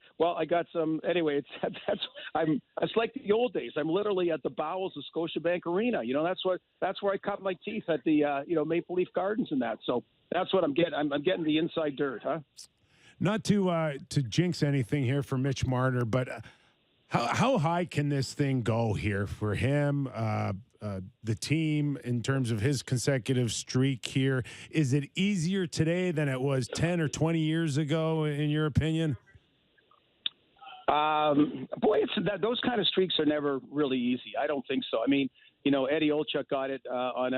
some. Anyway, it's like the old days. I'm literally at the bowels of Scotiabank Arena. That's where I cut my teeth at the Maple Leaf Gardens and that. So that's what I'm getting. I'm getting the inside dirt, huh? Not to jinx anything here for Mitch Marner, but how high can this thing go here for him? the team in terms of his consecutive streak here. Is it easier today than it was 10 or 20 years ago, in your opinion? Boy, those kind of streaks are never really easy. I don't think so. I mean, Eddie Olchuk got it on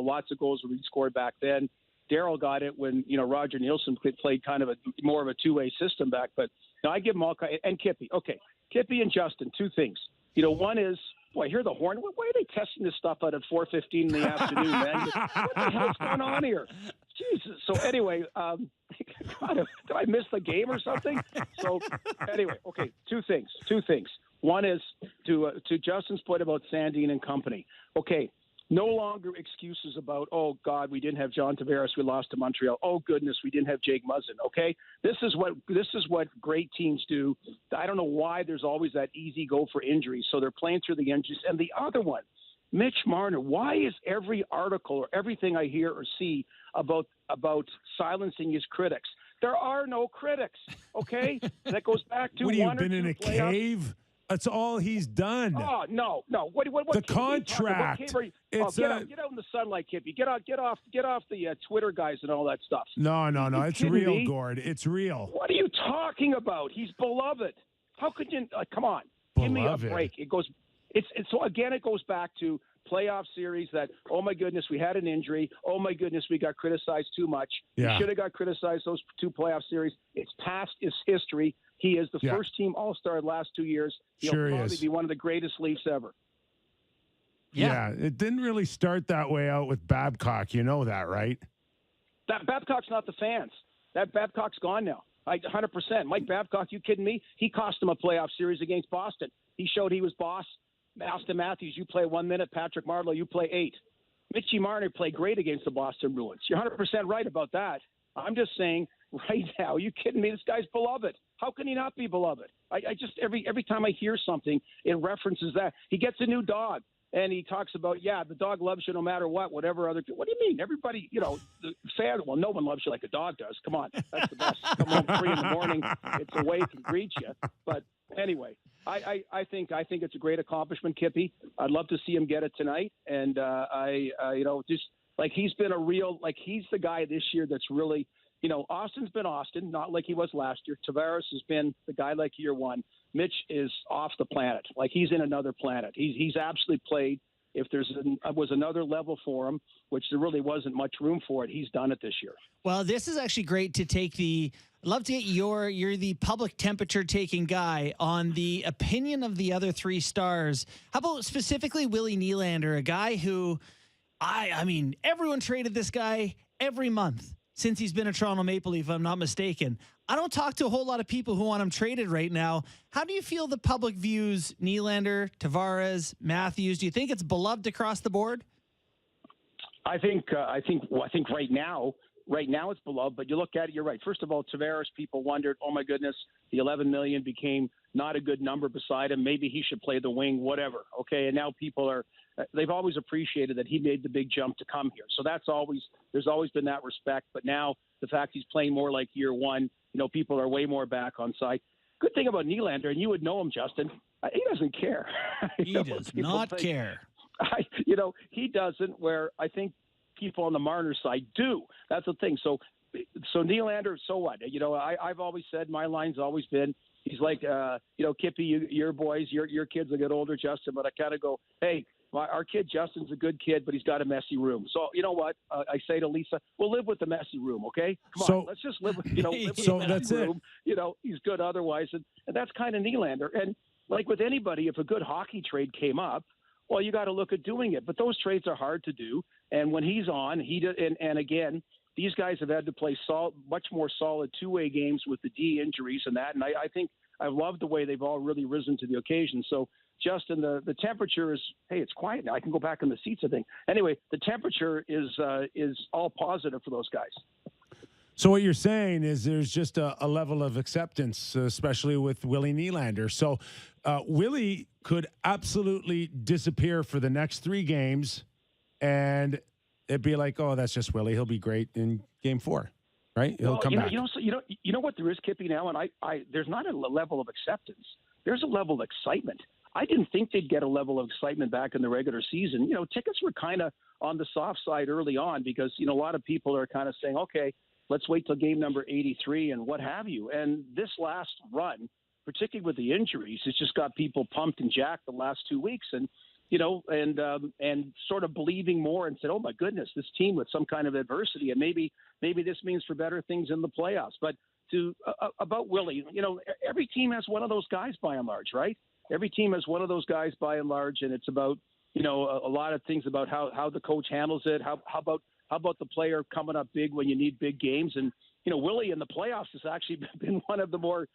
lots of goals he scored back then. Darryl got it when, Roger Nielsen played kind of more of a two-way system back. But I give them all – and Kippy. Okay, Kippy and Justin, two things. One is, boy, I hear the horn. Why are they testing this stuff out at 4:15 in the afternoon, man? What the hell's going on here? Jesus. So anyway, God, did I miss the game or something? So anyway, okay, two things. One is to Justin's point about Sandin and company. Okay, no longer excuses about, oh, God, we didn't have John Tavares, we lost to Montreal. Oh, goodness, we didn't have Jake Muzzin, okay? This is what great teams do. I don't know why there's always that easy go for injuries, so they're playing through the injuries. And the other one, Mitch Marner, why is every article or everything I hear or see about silencing his critics? There are no critics, okay? That goes back to what have you one been or in two a playoffs. cave? That's all he's done. Oh no! What the contract? Get out in the sunlight, Kippy. Get off the Twitter guys and all that stuff. No. It's real, Gord. It's real. What are you talking about? He's beloved. How could you? Come on, give me a break. It goes back to playoff series that, oh my goodness, we had an injury. Oh my goodness, we got criticized too much. Yeah. We should have got criticized those two playoff series. It's past its history. He is the first team All-Star the last 2 years. He'll probably be one of the greatest Leafs ever. Yeah, it didn't really start that way out with Babcock. You know that, right? That Babcock's not the fans. That Babcock's gone now. 100%. Mike Babcock, you kidding me? He cost them a playoff series against Boston. He showed he was boss. Austin Matthews, you play 1 minute. Patrick Marleau, you play 8. Mitchie Marner played great against the Boston Bruins. You're 100% right about that. I'm just saying right now, are you kidding me? This guy's beloved. How can he not be beloved? I just every time I hear something, it references that. He gets a new dog, and he talks about, the dog loves you no matter whatever other. What do you mean? Everybody, the fan. Well, no one loves you like a dog does. Come on, that's the best. Come home 3 a.m. It's a wake and greet you. But anyway, I think it's a great accomplishment, Kippy. I'd love to see him get it tonight, and just like he's been he's the guy this year that's really. Austin's been Austin, not like he was last year. Tavares has been the guy like year one. Mitch is off the planet. Like he's in another planet. He's absolutely played. If was another level for him, which there really wasn't much room for it, he's done it this year. Well, this is actually great to take I'd love to get you're the public temperature taking guy on the opinion of the other 3 stars. How about specifically Willie Nylander, a guy who I mean, everyone traded this guy every month since he's been a Toronto Maple Leaf, if I'm not mistaken. I don't talk to a whole lot of people who want him traded right now. How do you feel the public views Nylander, Tavares, Matthews? Do you think it's beloved across the board? I think right now it's beloved, but you look at it, you're right. First of all, Tavares, people wondered, oh my goodness, the $11 million became not a good number beside him. Maybe he should play the wing, whatever. Okay. And now they've always appreciated that he made the big jump to come here. So there's always been that respect. But now the fact he's playing more like year one, people are way more back on side. Good thing about Nylander, and you would know him, Justin, he doesn't care. He does not care. He doesn't, where I think people on the Marner side do. That's the thing. So Nylander, so what? I've always said, my line's always been, he's like, Kippy, your boys, your kids will get older, Justin, but I kind of go, hey, our kid Justin's a good kid, but he's got a messy room. So you know what? I say to Lisa, we'll live with the messy room, okay? Come on, let's just live with live with the messy room. He's good otherwise, and that's kind of Nylander. And like with anybody, if a good hockey trade came up, well, you got to look at doing it. But those trades are hard to do. And when he's on, and again, these guys have had to play much more solid two-way games with the D injuries and that. And I think I love the way they've all really risen to the occasion. So, Justin, the temperature is, hey, it's quiet now. I can go back in the seats, I think. Anyway, the temperature is all positive for those guys. So what you're saying is there's just a level of acceptance, especially with Willie Nylander. So Willie could absolutely disappear for the next 3 games, and it'd be like, oh, that's just Willie. He'll be great in Game 4, right? He'll come back. You know what there is, Kippy, now, and I there's not a level of acceptance. There's a level of excitement. I didn't think they'd get a level of excitement back in the regular season. Tickets were kind of on the soft side early on because, a lot of people are kind of saying, okay, let's wait till game number 83 and what have you. And this last run, particularly with the injuries, it's just got people pumped and jacked the last 2 weeks. And, and sort of believing more and said, oh my goodness, this team with some kind of adversity, and maybe this means for better things in the playoffs. But about Willie, every team has one of those guys by and large, right? Every team has one of those guys by and large, and it's about, a lot of things about how the coach handles it. How about the player coming up big when you need big games? And, Willie in the playoffs has actually been one of the more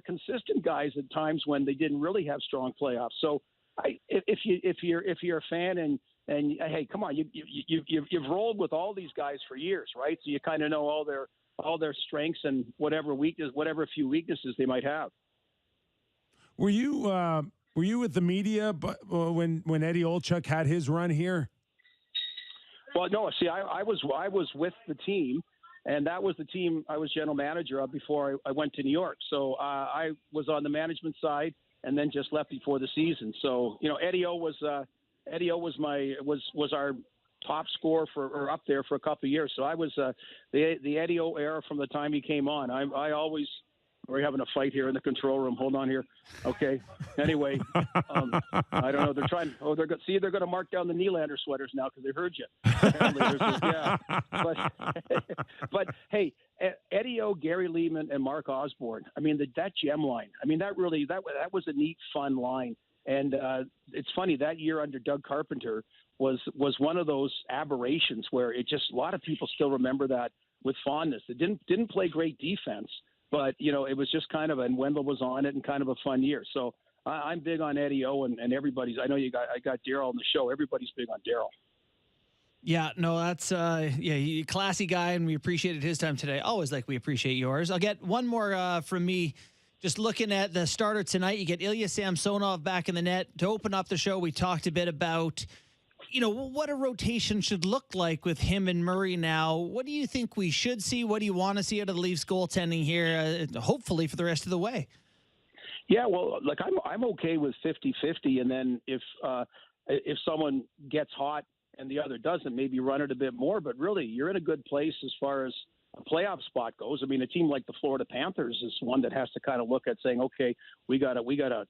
consistent guys at times when they didn't really have strong playoffs. So if you're a fan and hey, come on, you've rolled with all these guys for years, right? So you kind of know all their strengths and whatever few weaknesses they might have. Were you with the media when Eddie Olczyk had his run here? Well, no. See, I was with the team, and that was the team I was general manager of before I went to New York. So I was on the management side, and then just left before the season. So Eddie O was our top scorer or up there for a couple of years. So I was the Eddie O era from the time he came on. I always. We're having a fight here in the control room. Hold on here. Okay. Anyway, I don't know. They're trying. Oh, they're going to mark down the Nylander sweaters now because they heard you. Yeah. But hey, Eddie O, Gary Leeman, and Mark Osborne. I mean, that gem line. I mean, that was a neat, fun line. And it's funny, that year under Doug Carpenter was one of those aberrations where a lot of people still remember that with fondness. It didn't play great defense. But, it was just kind of, and Wendell was on it, and kind of a fun year. So I'm big on Eddie O, and everybody's. I know I got Daryl on the show. Everybody's big on Daryl. Yeah, no, that's he's a classy guy, and we appreciated his time today. Always like we appreciate yours. I'll get one more from me. Just looking at the starter tonight, you get Ilya Samsonov back in the net. To open up the show, we talked a bit about what a rotation should look like with him and Murray now. What do you think we should see? What do you want to see out of the Leafs goaltending here, hopefully for the rest of the way? Yeah, well, like I'm okay with 50-50, and then if someone gets hot and the other doesn't, maybe run it a bit more. But really, you're in a good place as far as a playoff spot goes. I mean, a team like the Florida Panthers is one that has to kind of look at saying, okay, we gotta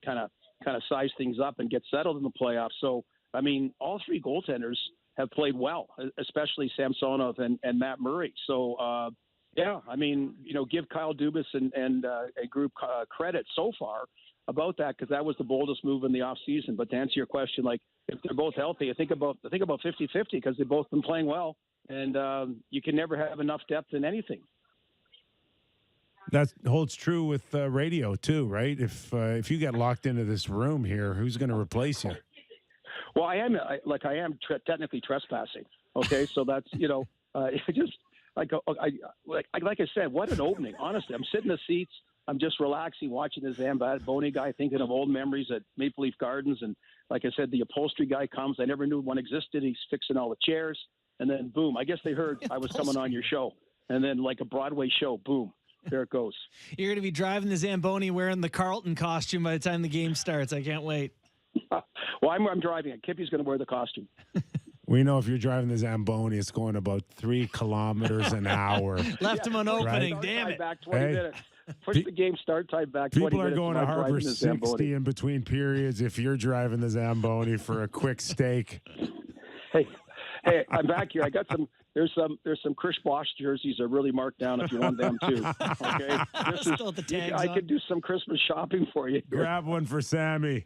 kind of size things up and get settled in the playoffs. So, I mean, all three goaltenders have played well, especially Samsonov and Matt Murray. So, yeah, I mean, give Kyle Dubas and a group credit so far about that, because that was the boldest move in the offseason. But to answer your question, like, if they're both healthy, I think about 50-50 because they've both been playing well, and you can never have enough depth in anything. That holds true with radio too, right? If you get locked into this room here, who's going to replace you? Well, I am technically trespassing. Okay, so that's just like I said, what an opening. Honestly, I'm sitting in the seats. I'm just relaxing, watching the Zamboni guy, thinking of old memories at Maple Leaf Gardens. And like I said, the upholstery guy comes. I never knew one existed. He's fixing all the chairs. And then, boom, I guess they heard I was coming on your show. And then like a Broadway show, boom, there it goes. You're going to be driving the Zamboni wearing the Carlton costume by the time the game starts. I can't wait. Well, I'm driving it. Kippy's going to wear the costume. We know if you're driving the Zamboni, it's going about 3 kilometers an hour. Left him on opening. Right? Damn it. Back 20 minutes. Push the game start time back 20 minutes. People are going to Harbor 60 in between periods if you're driving the Zamboni for a quick steak. Hey, I'm back here. I got some. There's some Chris Bosh jerseys are really marked down if you want them too. Okay, I could do some Christmas shopping for you. Grab one for Sammy.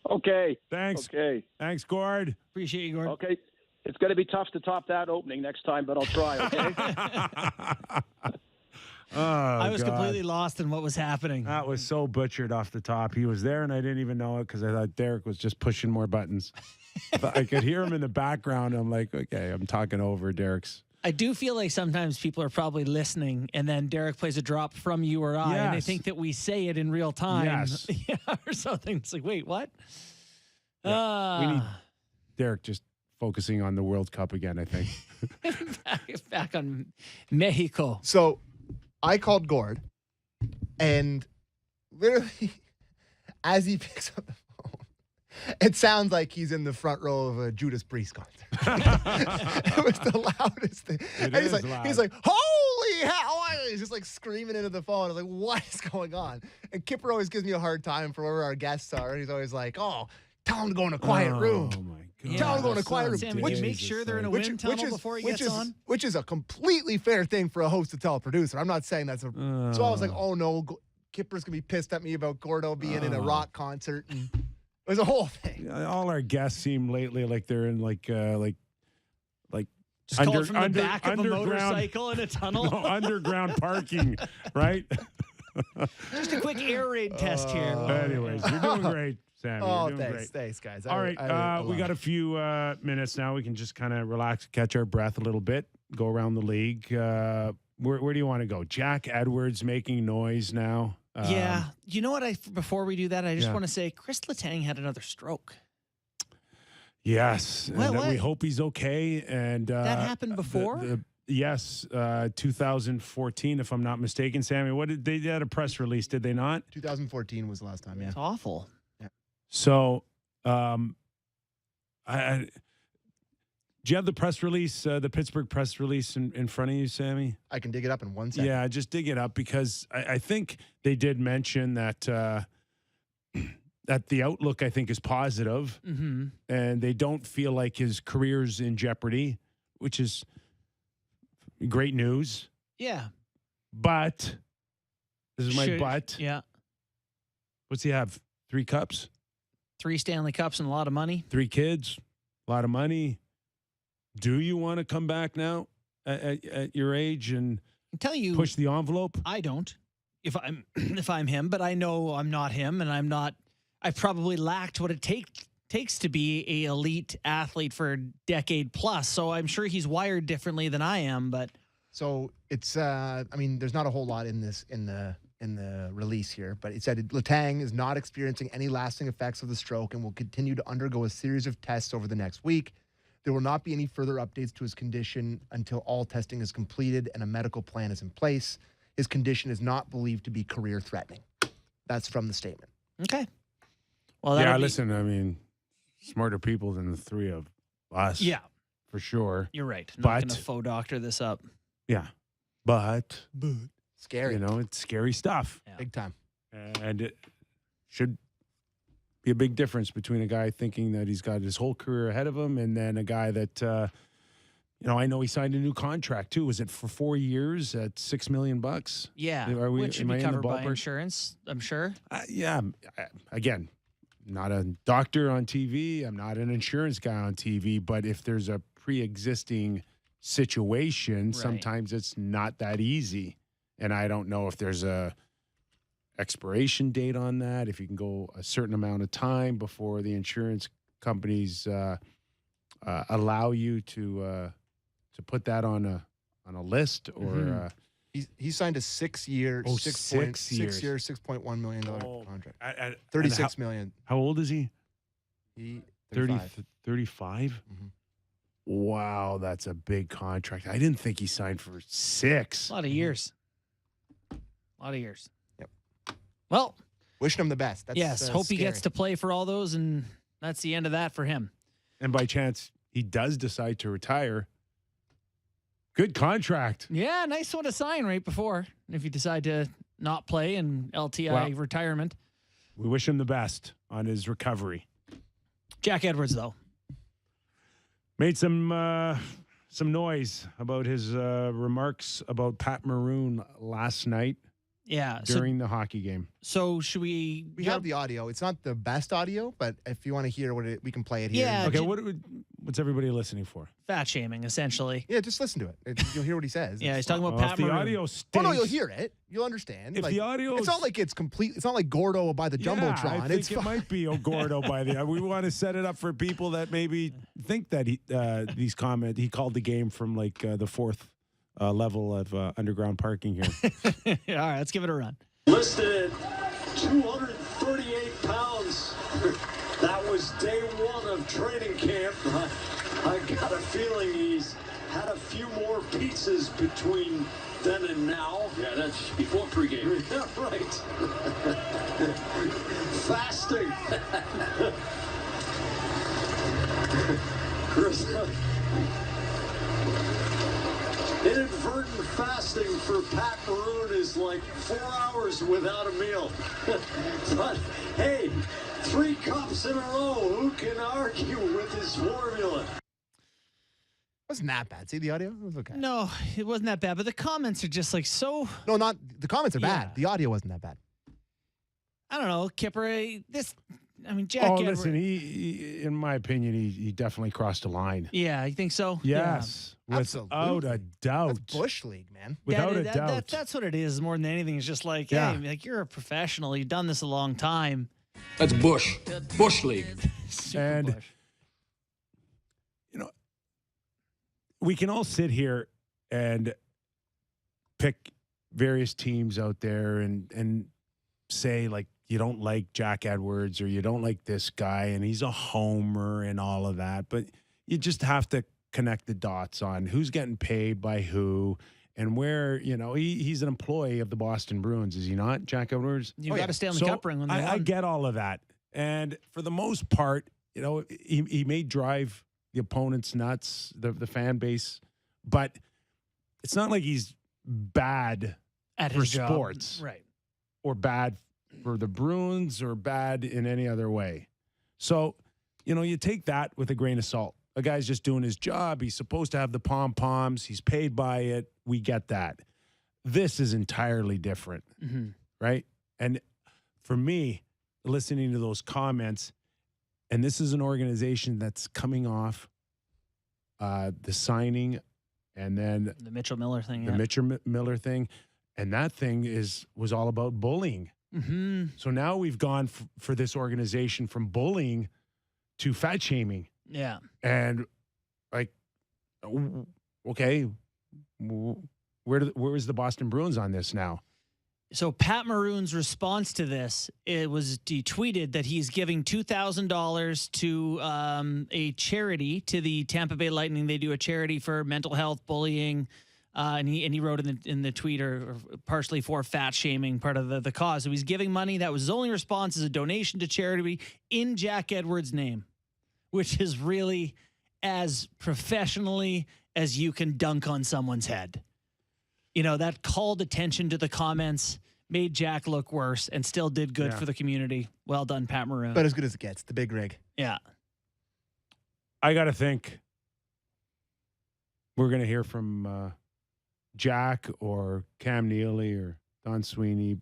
Okay. Thanks. Okay. Thanks, Gord. Appreciate you, Gord. Okay. It's going to be tough to top that opening next time, but I'll try, okay? I was completely lost in what was happening. That was so butchered off the top. He was there, and I didn't even know it because I thought Derek was just pushing more buttons. I could hear him in the background. I'm like, okay, I'm talking over Derek's. I do feel like sometimes people are probably listening, and then Derek plays a drop from you or I, and they think that we say it in real time. Yes. Yeah, or something. It's like, wait, what? Yeah. We need Derek just focusing on the World Cup again, I think. back on Mexico. So I called Gord, and literally, as he picks up the phone, It sounds like he's in the front row of a Judas Priest concert. It was the loudest thing. He's like, holy hell! He's just like screaming into the phone. I was like, what is going on? And Kyper always gives me a hard time for where our guests are. He's always like, oh, tell him to go in a quiet room. Oh my God. Tell him to go in a quiet room. Sam, would you make sure they're in a wind tunnel before he gets on? Which is a completely fair thing for a host to tell a producer. I'm not saying that's a. So I was like, oh no, Kipper's gonna be pissed at me about Gordo being in a rock concert, and it was a whole thing. All our guests seem lately like they're in like just call it from the back of a motorcycle in a tunnel. No, underground parking, right? Just a quick air raid test here. Anyways, you're doing great, Sammy. Oh, thanks, guys. All right, we got a few minutes now. We can just kind of relax, catch our breath a little bit, go around the league. Where do you want to go? Jack Edwards making noise now. Yeah. You know what? Before we do that, I just want to say Chris Letang had another stroke. Yes. Well, and we hope he's okay. And that happened before? Yes, 2014, if I'm not mistaken. Sammy, they had a press release, did they not? 2014 was the last time, yeah. It's awful. Yeah. So, do you have the press release, the Pittsburgh press release in front of you, Sammy? I can dig it up in 1 second. Yeah, just dig it up because I think they did mention that that the outlook, I think, is positive, and they don't feel like his career's in jeopardy, which is great news. Yeah. But, this is my but. Yeah. What's he have? 3 cups? 3 Stanley Cups and a lot of money. 3 kids, a lot of money. Do you want to come back now at your age and push the envelope? I don't. If I'm him, but I know I'm not him, and I probably lacked what it takes to be a elite athlete for a decade plus. So I'm sure he's wired differently than I am, but so it's there's not a whole lot in this in the release here, but it said Letang is not experiencing any lasting effects of the stroke and will continue to undergo a series of tests over the next week. There will not be any further updates to his condition until all testing is completed and a medical plan is in place. His condition is not believed to be career-threatening. That's from the statement. Okay. Well, yeah, listen, smarter people than the 3 of us. Yeah. For sure. You're right. I'm not going to faux doctor this up. Yeah. But scary. It's scary stuff. Yeah. Big time. And it should be a big difference between a guy thinking that he's got his whole career ahead of him and then a guy that, I know he signed a new contract too. Was it for 4 years at $6 million? Yeah. Which should be covered by insurance, I'm sure. Yeah. Again, not a doctor on TV. I'm not an insurance guy on TV. But if there's a pre-existing situation, sometimes it's not that easy. And I don't know if there's a expiration date on that, if you can go a certain amount of time before the insurance companies allow you to put that on a list, or he signed a 6-year, $6.1 million contract. 36 million. How old is he? 35. 35? Wow, that's a big contract. I didn't think he signed for 6. A lot of years. Yep. Well, wishing him the best. That's, hope scary. he gets to play for all those, and that's the end of that for him. And by chance, he does decide to retire. Good contract. Yeah, nice one to sign right before. If you decide to not play in LTI retirement. We wish him the best on his recovery. Jack Edwards, though, made some noise about his remarks about Pat Maroon last night. Yeah, during the hockey game. So should we? We have the audio. It's not the best audio, but if you want to hear we can play it here. Yeah. Okay. What's everybody listening for? Fat shaming, essentially. Yeah, just listen to it. You'll hear what he says. Yeah, he's talking about Pat Maroon. The audio stinks. Oh no, you'll hear it. You'll understand. If the audio, it's not like it's complete. It's not like Gordo by the Jumbotron. I think it might be Gordo by the. We want to set it up for people that maybe think that these comments. He called the game from like the 4th level of underground parking here. All right, let's give it a run. Listed at 238 pounds. That was day 1 of training camp. I got a feeling he's had a few more pizzas between then and now. Yeah, that's before pregame. Yeah, right. Fasting. Chris, inadvertent fasting for Pat Maroon is like 4 hours without a meal. But hey, 3 cups in a row. Who can argue with his formula? Wasn't that bad. See the audio? It was okay. No, it wasn't that bad. But the comments are just like so. No, not the comments are Yeah. bad. The audio wasn't that bad. I don't know, Kyper. Jack. Oh, Edwards. listen, he in my opinion, he definitely crossed a line. Yeah, you think so? Yes, without a doubt. That's Bush League, man. Without a doubt. That's what it is more than anything. It's just like, Yeah. hey, like you're a professional. You've done this a long time. That's Bush. Bush League. Super And- Bush. We can all sit here and pick various teams out there and say, like, you don't like Jack Edwards or you don't like this guy and he's a homer and all of that. But you just have to connect the dots on who's getting paid by who and where, he's an employee of the Boston Bruins, is he not, Jack Edwards? You got to stay on the cup ring when they I get all of that. And for the most part, he may drive the opponents nuts, the fan base, but it's not like he's bad At for his job. sports, Right. or bad for the Bruins or bad in any other way. So, you take that with a grain of salt. A guy's just doing his job. He's supposed to have the pom-poms. He's paid by it. We get that. This is entirely different, right? And for me, listening to those comments, and this is an organization that's coming off the signing and then The Mitchell Miller thing. the Yeah. Mitchell Miller thing. And that thing was all about bullying. Mm-hmm. So now we've gone for this organization from bullying to fat shaming. Yeah. And like, okay, where is the Boston Bruins on this now? So Pat Maroon's response to this, he tweeted that he's giving $2,000 to a charity, to the Tampa Bay Lightning. They do a charity for mental health, bullying, and he wrote in the tweet, or partially for fat shaming, part of the cause. So he's giving money. That was his only response, as a donation to charity in Jack Edwards' name, which is really as professionally as you can dunk on someone's head. That called attention to the comments, made Jack look worse, and still did good for the community. Well done, Pat Maroon. But as good as it gets, the big rig. Yeah. I got to think we're going to hear from Jack or Cam Neely or Don Sweeney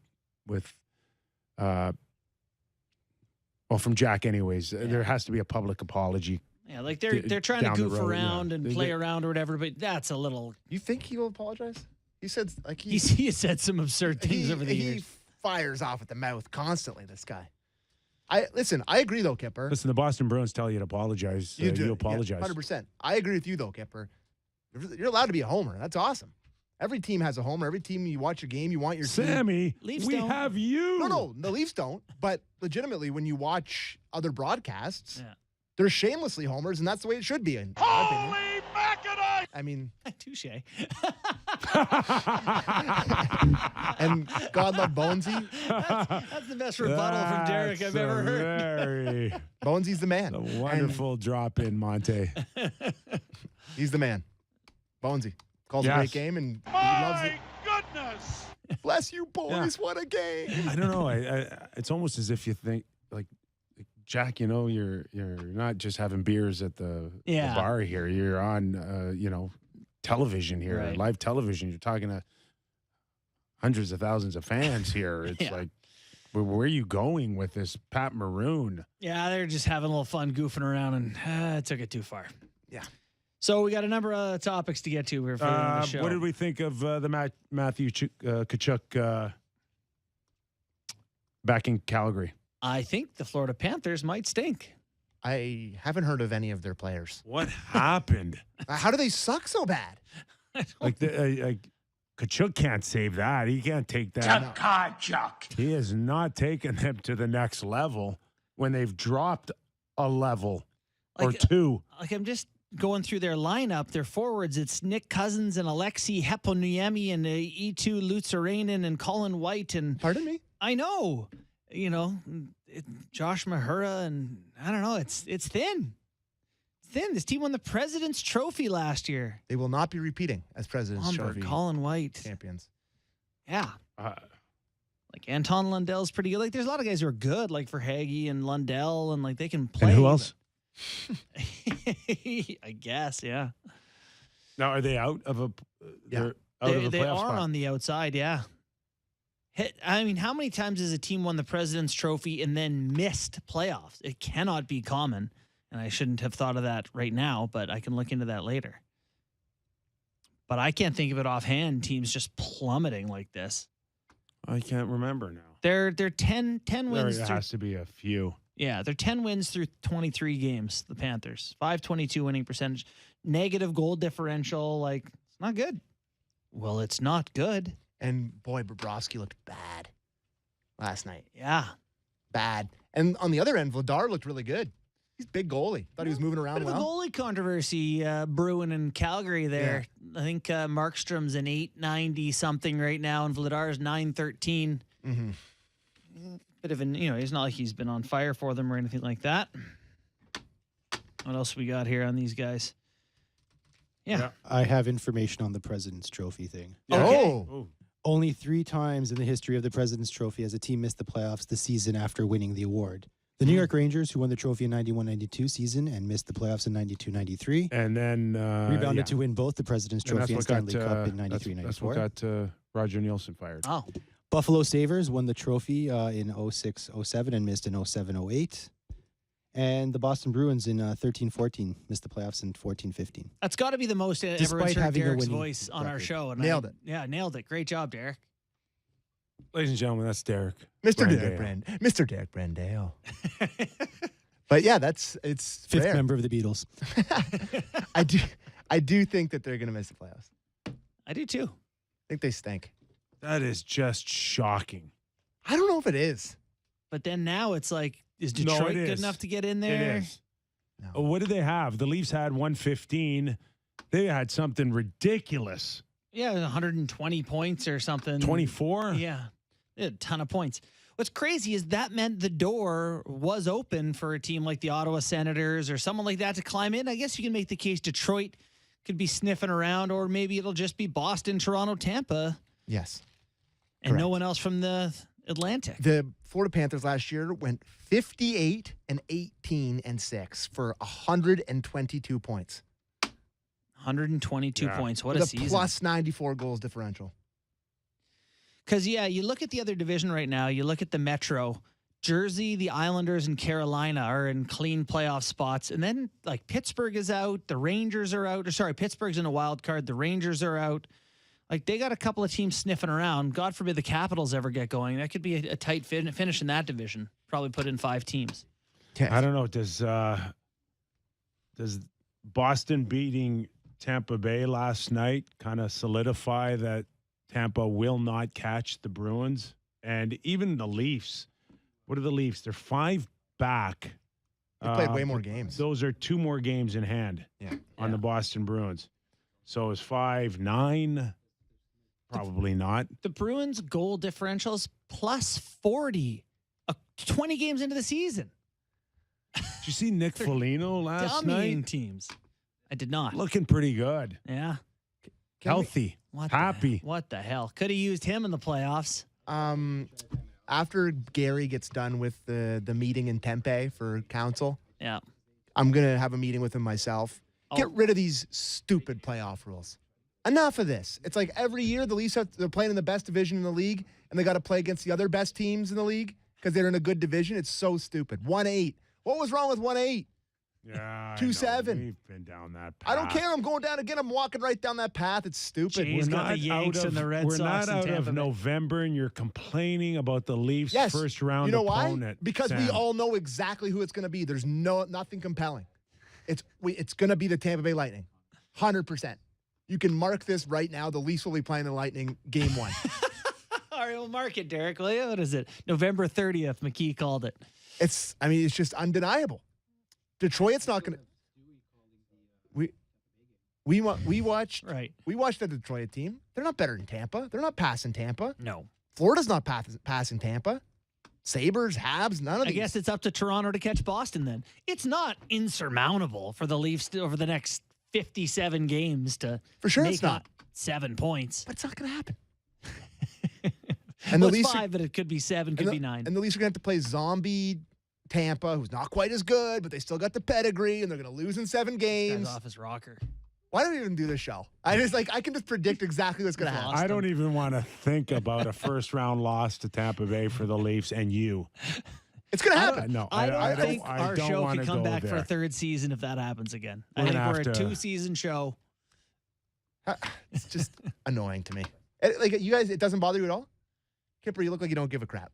with, from Jack anyways. Yeah. There has to be a public apology. Yeah, like they're trying to down the goof road, around yeah. and play around or whatever, but that's a little. You think he will apologize? He said He has said some absurd things over the years. He fires off at the mouth constantly, this guy. I agree though, Kyper. Listen, the Boston Bruins tell you to apologize. You do. You apologize. 100%. I agree with you though, Kyper. You're allowed to be a homer. That's awesome. Every team has a homer. Every team you watch your game, you want your Sammy, Leafs we don't. have you. No, the Leafs don't. But legitimately, when you watch other broadcasts, they're shamelessly homers, and that's the way it should be. In my opinion. I mean, touche. and God love Bonesy. That's the best rebuttal from Derek I've ever heard. Bonesy's the man. A wonderful drop in, Monte. He's the man. Bonesy calls a great game, and he loves it. Goodness! Bless you, boys. What a game. I don't know. It's almost as if you think, like, Jack, you're not just having beers at the bar here. You're on, television here, Right. live television. You're talking to hundreds of thousands of fans here. It's Yeah. like, where are you going with this Pat Maroon? Yeah, they're just having a little fun goofing around, and took it too far. Yeah. So we got a number of topics to get to here for the show. What did we think of the Matthew Tkachuk back in Calgary? I think the Florida Panthers might stink. I haven't heard of any of their players. What happened? How do they suck so bad? Like Tkachuk can't save that. He can't take that. Tkachuk. He has not taken them to the next level when they've dropped a level or two. Like, I'm just going through their lineup, their forwards. It's Nick Cousins and Alexei Heponiemi and E2 Lutzerainen and Colin White. And pardon me? I know. Josh Mahura, and I don't know. It's thin. thin. This team won the President's Trophy last year. They will not be repeating as President's Trophy Colin White. champions. Yeah. Like Anton Lundell's pretty good. Like there's a lot of guys who are good, like for Hagee and Lundell, and like they can play. And who else? I guess, yeah. Now, are they out of a? Yeah. They are on the outside, yeah. I mean, how many times has a team won the President's Trophy and then missed playoffs? It cannot be common, and I shouldn't have thought of that right now, but I can look into that later. But I can't think of it offhand, teams just plummeting like this. I can't remember now. They're 10 wins. There has to be a few. Yeah, they're 10 wins through 23 games, the Panthers. .522 winning percentage. Negative goal differential. Like, it's not good. Well, it's not good. And boy, Bobrovsky looked bad last night. Yeah. Bad. And on the other end, Vladar looked really good. He's a big goalie. Thought he was moving around Bit of a goalie controversy brewing in Calgary there. Yeah. I think Markstrom's an 890 something right now, and Vladar's 913. Mm-hmm. Bit of an, he's not like he's been on fire for them or anything like that. What else we got here on these guys? Yeah. I have information on the President's Trophy thing. Okay. Oh. Only 3 times in the history of the President's Trophy has a team missed the playoffs the season after winning the award. The New York Rangers, who won the trophy in 91-92 season and missed the playoffs in 92-93. And then rebounded to win both the President's Trophy and Stanley Cup in 93-94. That's what got Roger Nielsen fired. Oh. Buffalo Sabres won the trophy in 06-07 and missed in 07-08. And the Boston Bruins in 13-14 missed the playoffs in 14-15. That's got to be the most ever heard Derek's voice on our show. And nailed it. Yeah, nailed it. Great job, Derek. Ladies and gentlemen, that's Derek. Mr. Derek Brandale. But yeah, it's fifth rare. member of the Beatles. I do think that they're going to miss the playoffs. I do too. I think they stink. That is just shocking. I don't know if it is. But then now it's like, is Detroit good enough to get in there? It is. No. Oh, what did they have? The Leafs had 115. They had something ridiculous. Yeah, 120 points or something. 24? Yeah, they had a ton of points. What's crazy is that meant the door was open for a team like the Ottawa Senators or someone like that to climb in. I guess you can make the case Detroit could be sniffing around, or maybe it'll just be Boston, Toronto, Tampa. Yes. And Correct. No one else from the Atlantic. The Florida Panthers last year went 58-18-6 for 122 points. 122 points. What with a season. Plus 94 goals differential. Because, you look at the other division right now. You look at the Metro. Jersey, the Islanders, and Carolina are in clean playoff spots. And then, like, Pittsburgh is out. The Rangers are out. Pittsburgh's in a wild card. The Rangers are out. Like, they got a couple of teams sniffing around. God forbid the Capitals ever get going. That could be a tight finish in that division. Probably put in 5 teams. I don't know. Does Boston beating Tampa Bay last night kind of solidify that Tampa will not catch the Bruins? And even the Leafs. What are the Leafs? They're 5 back. They played way more games. Those are 2 more games in hand on the Boston Bruins. So is 5-9? Probably not. The Bruins' goal differential is plus 40, 20 games into the season. Did you see Nick Foligno last night? Teams. I did not. Looking pretty good. Yeah. Healthy. Happy. What the hell? Could have used him in the playoffs. After Gary gets done with the meeting in Tempe for council, I'm going to have a meeting with him myself. Get rid of these stupid playoff rules. Enough of this. It's like every year the Leafs they're playing in the best division in the league, and they got to play against the other best teams in the league because they're in a good division. It's so stupid. 1-8. What was wrong with 1-8? Yeah, 2-7. We've been down that path. I don't care. I'm going down again. I'm walking right down that path. It's stupid. Jeez, we're not the Yanks and the Red Sox. We're not out of Bay. November, and you're complaining about the Leafs' first round you know opponent. Why? Because we all know exactly who it's going to be. There's nothing compelling. It's going to be the Tampa Bay Lightning, 100%. You can mark this right now. The Leafs will be playing the Lightning game 1. All right, we'll mark it, Derek. Will you? What is it? November 30th. McKee called it. It's just undeniable. Detroit's not going to. We watched the Detroit team. They're not better than Tampa. They're not passing Tampa. No. Florida's not passing Tampa. Sabres, Habs, none of these. I guess it's up to Toronto to catch Boston then. It's not insurmountable for the Leafs over the next 57 games to For sure make it's not. up 7 points. But it's not going to happen. And well, it's 5, but it could be 7, could be 9. And the Leafs are going to have to play zombie Tampa, who's not quite as good, but they still got the pedigree, and they're going to lose in 7 games. Guy's off his rocker. Why do we even do this show? I can just predict exactly what's going to happen. I don't even want to think about a first-round loss to Tampa Bay for the Leafs and you. It's going to happen. I don't think our show can come back for a 3rd season if that happens again. I think we're a 2-season show. It's just annoying to me. Like, you guys, it doesn't bother you at all? Kipper, you look like you don't give a crap.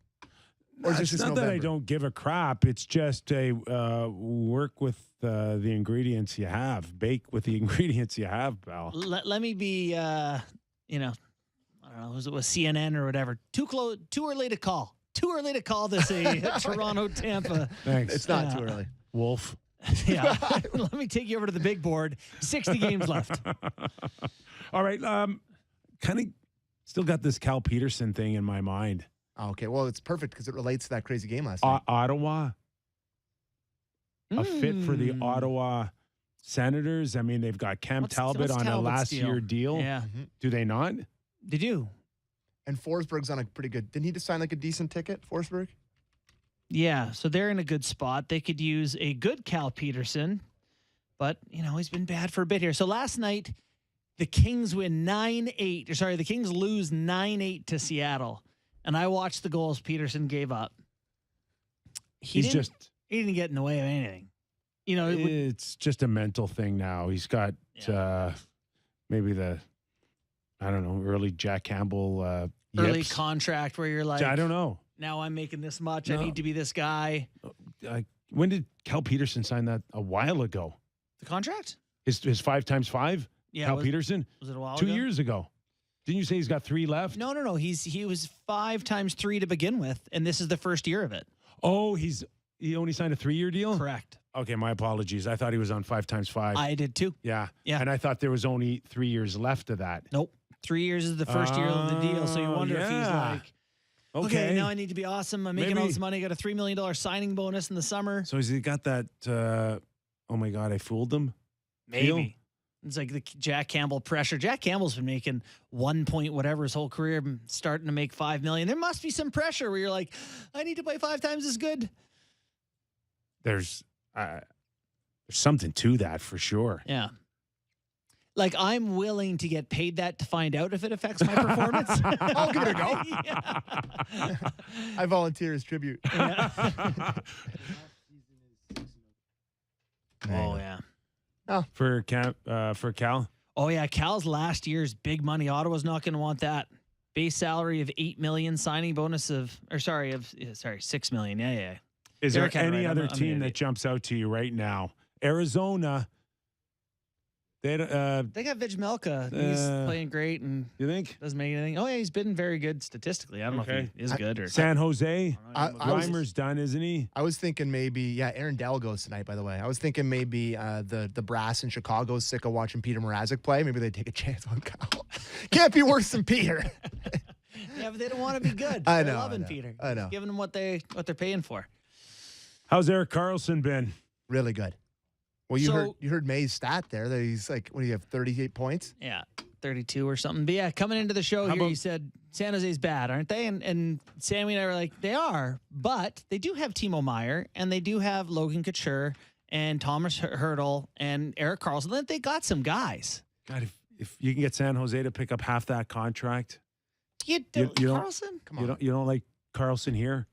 Or is It's this just not that I November? don't give a crap. It's just a work with the ingredients you have. Bake with the ingredients you have, pal. Let me be, I don't know, was it with CNN or whatever? Too early to call. Too early to call this a Toronto Tampa. Thanks. It's not too early. Wolf. Yeah. Let me take you over to the big board. 60 games left. All right. Kind of still got this Cal Peterson thing in my mind. Oh, okay. Well, it's perfect because it relates to that crazy game last night. Ottawa. A fit for the Ottawa Senators. I mean, they've got Cam Talbot on a last-year deal. Yeah. Do they not? They do. And Forsberg's on a pretty good. Didn't he just sign like a decent ticket, Forsberg? Yeah, so they're in a good spot. They could use a good Cal Peterson, but, he's been bad for a bit here. So last night, the Kings win 9-8. Or sorry, the Kings lose 9-8 to Seattle. And I watched the goals Peterson gave up. He didn't get in the way of anything. It's just a mental thing now. He's got maybe early Jack Campbell early yips. contract where you're like, I don't know. Now I'm making this much. I need to be this guy. When did Cal Peterson sign that? A while ago. The contract? His 5x5? Yeah. Cal Peterson? Was it a while 2 ago? years ago. Didn't you say he's got 3 left? No. He was 5 times 3 to begin with, and this is the first year of it. Oh, he only signed a 3-year deal? Correct. Okay, my apologies. I thought he was on 5x5. I did too. Yeah. Yeah. And I thought there was only 3 years left of that. Nope. 3 years is the first year of the deal. So you wonder if he's like, okay, now I need to be awesome. I'm making all this money. I got a $3 million signing bonus in the summer. So has he got that, oh my God, I fooled him? Maybe. Deal? It's like the Jack Campbell pressure. Jack Campbell's been making 1 point whatever his whole career, starting to make $5 million. There must be some pressure where you're like, I need to play 5 times as good. There's something to that for sure. Yeah. Like, I'm willing to get paid that to find out if it affects my performance. I'll give it a go. Yeah. I volunteer as tribute. Yeah. Oh, yeah. Oh. For Cal? Oh, yeah. Cal's last year's big money. Ottawa's not going to want that. Base salary of $8 million, signing bonus of $6 million. Yeah. Is They're there any other team that jumps out to you right now? Arizona. They got Vijmelka. He's playing great and you think doesn't make anything. Oh yeah, he's been very good statistically. I don't know if he is good or San Jose. Reimer's done, isn't he? I was thinking maybe Aaron Dell goes tonight. By the way, I was thinking maybe the brass in Chicago is sick of watching Peter Mrazek play. Maybe they take a chance on Kyle. Can't be worse than Peter. Yeah, but they don't want to be good. I know. They're loving Peter. I know. Just giving them what they're paying for. How's Erik Karlsson been? Really good. Well, you heard May's stat there that he's like, what do you have, 38 points? Yeah, 32 or something. But yeah, coming into the show here, you said San Jose's bad, aren't they? And Sammy and I were like, they are, but they do have Timo Meier, and they do have Logan Couture and Thomas Hertl and Erik Karlsson. Then they got some guys. God, if you can get San Jose to pick up half that contract, Karlsson? Come on. You don't like Karlsson here?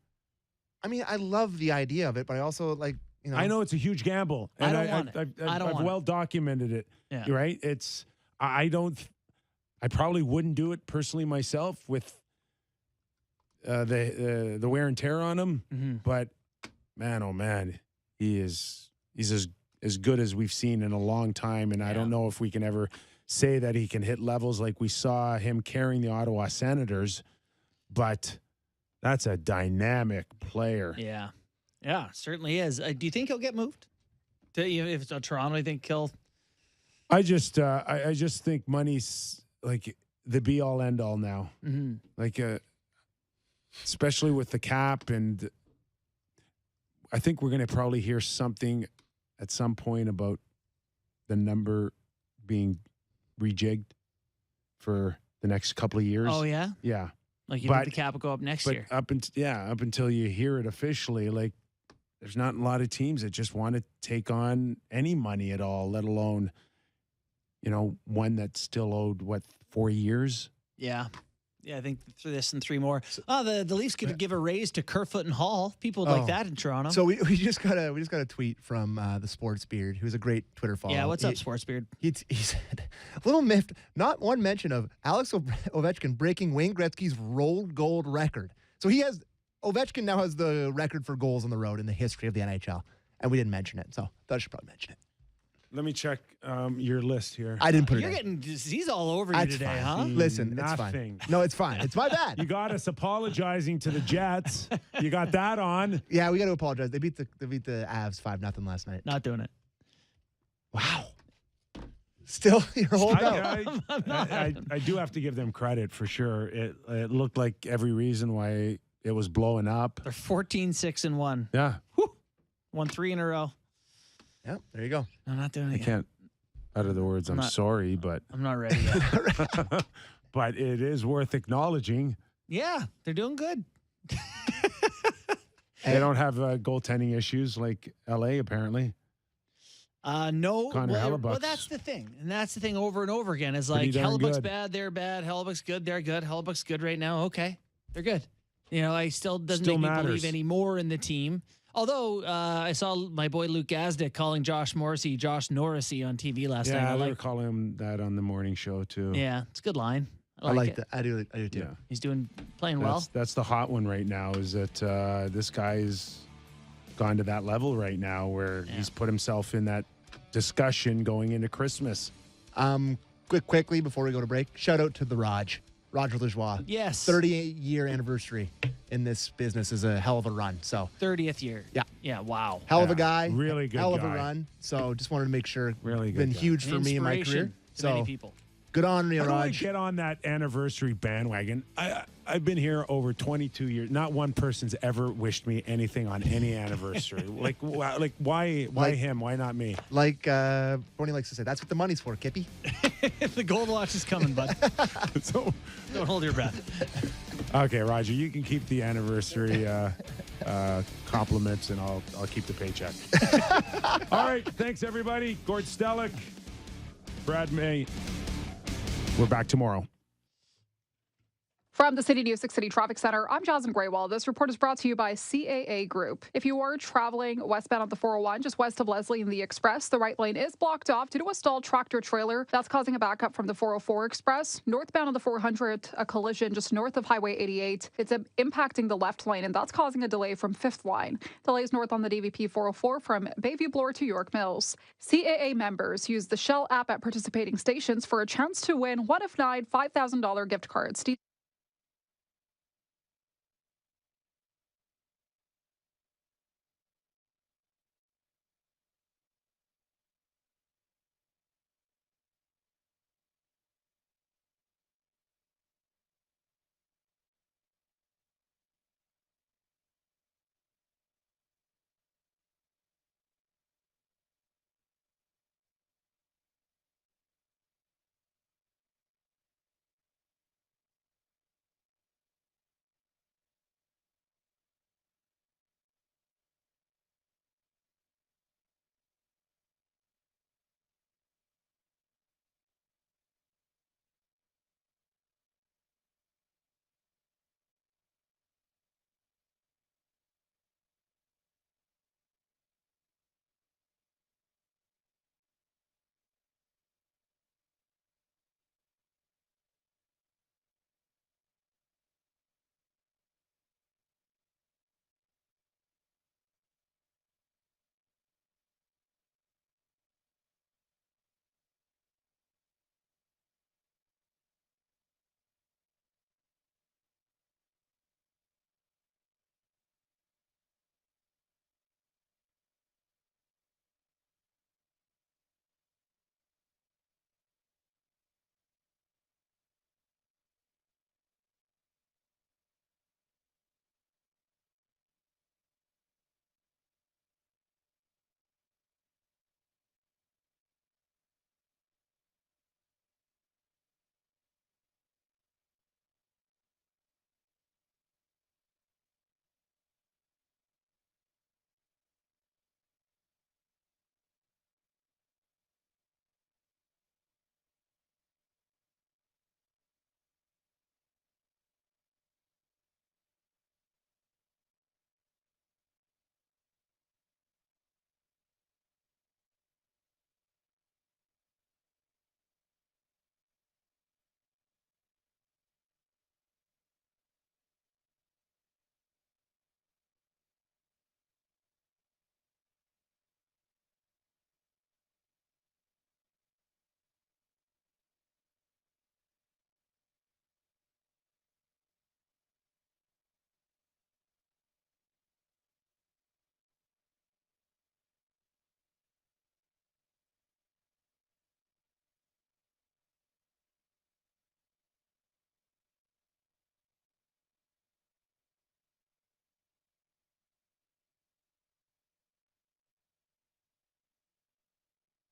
I mean, I love the idea of it, but I also like, I know it's a huge gamble. And I don't want it. I've well documented it. Yeah. Right? I probably wouldn't do it personally myself with the wear and tear on him. Mm-hmm. But man, oh man, he's as good as we've seen in a long time. And I don't know if we can ever say that he can hit levels like we saw him carrying the Ottawa Senators, but that's a dynamic player. Yeah. Yeah, certainly is. Do you think he'll get moved? If it's Toronto, I think he'll. I just think money's like the be all end all now. Mm-hmm. Like especially with the cap. And I think we're going to probably hear something at some point about the number being rejigged for the next couple of years. Oh, yeah? Yeah. Like you think the cap will go up next year. Up until you hear it officially, like there's not a lot of teams that just want to take on any money at all, let alone, one that's still owed, 4 years? Yeah. Yeah, I think through this and 3 more. The Leafs could give a raise to Kerfoot and Hall. People would like that in Toronto. So we just got a tweet from the Sports Beard, who's a great Twitter follow. Yeah, what's up, Sports Beard? He said, a little miffed, not one mention of Alex Ovechkin breaking Wayne Gretzky's road gold record. So Ovechkin now has the record for goals on the road in the history of the NHL, and we didn't mention it, so I thought I should probably mention it. Let me check your list here. I didn't put it in. You're getting disease all over you That's today, fine. huh? Listen, Nothing. it's fine. No, it's fine. It's my bad. You got us apologizing to the Jets. You got that on. Yeah, we got to apologize. They beat the Avs 5-0 last night. Not doing it. Wow. Still, you're holding out. I do have to give them credit for sure. It looked like every reason why it was blowing up. They're 14-6-1. Yeah. Whew. Won 3 in a row. Yep, there you go. I'm not doing it I yet. can't utter the words, I'm sorry, but I'm not ready yet. but it is worth acknowledging. Yeah, they're doing good. They don't have goaltending issues like LA, apparently. No. Connor Hellebuck's well, that's the thing. And that's the thing over and over again is pretty like darn Hellebuck's good. bad, they're bad. Hellebuck's good, they're good. Hellebuck's good right now. Okay. They're good. I still doesn't Still make me matters. believe any more in the team. Although I saw my boy Luke Gazdick calling Josh Morrissey Josh Norrisy on TV last night. Yeah, they were calling him that on the morning show too. Yeah, it's a good line. I like it. that. I do too. Yeah. He's playing well. That's the hot one right now is that this guy's gone to that level right now where he's put himself in that discussion going into Christmas. Quickly before we go to break, shout out to the Roger Lajoie. Yes. 38-year anniversary in this business is a hell of a run. So 30th year. Yeah. Yeah. Wow. hell of a guy. Really good Hell guy. of a run. So just wanted to make sure. Really good Been guy. huge for me in my Inspiration career. to So many people. good on you, How do I Raj. get on that anniversary bandwagon? I've been here over 22 years. Not one person's ever wished me anything on any anniversary. Why him? Why not me? Like Bernie likes to say, that's what the money's for, Kippy. The gold watch is coming, bud. So, Don't hold your breath. okay, Roger, you can keep the anniversary compliments, and I'll keep the paycheck. All right, thanks everybody. Gord Stellick, Brad May. We're back tomorrow. From the City News 6 City Traffic Center, I'm Jasmine Graywall. This report is brought to you by CAA Group. If you are traveling westbound on the 401, just west of Leslie and the Express, the right lane is blocked off due to a stalled tractor trailer. That's causing a backup from the 404 Express. Northbound on the 400, a collision just north of Highway 88. It's impacting the left lane, and that's causing a delay from 5th line. Delays north on the DVP 404 from Bayview Bloor to York Mills. CAA members use the Shell app at participating stations for a chance to win one of 9 $5,000 gift cards.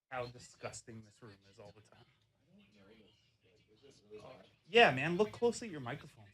how disgusting this room is all the time. Yeah, man, look closely at your microphone.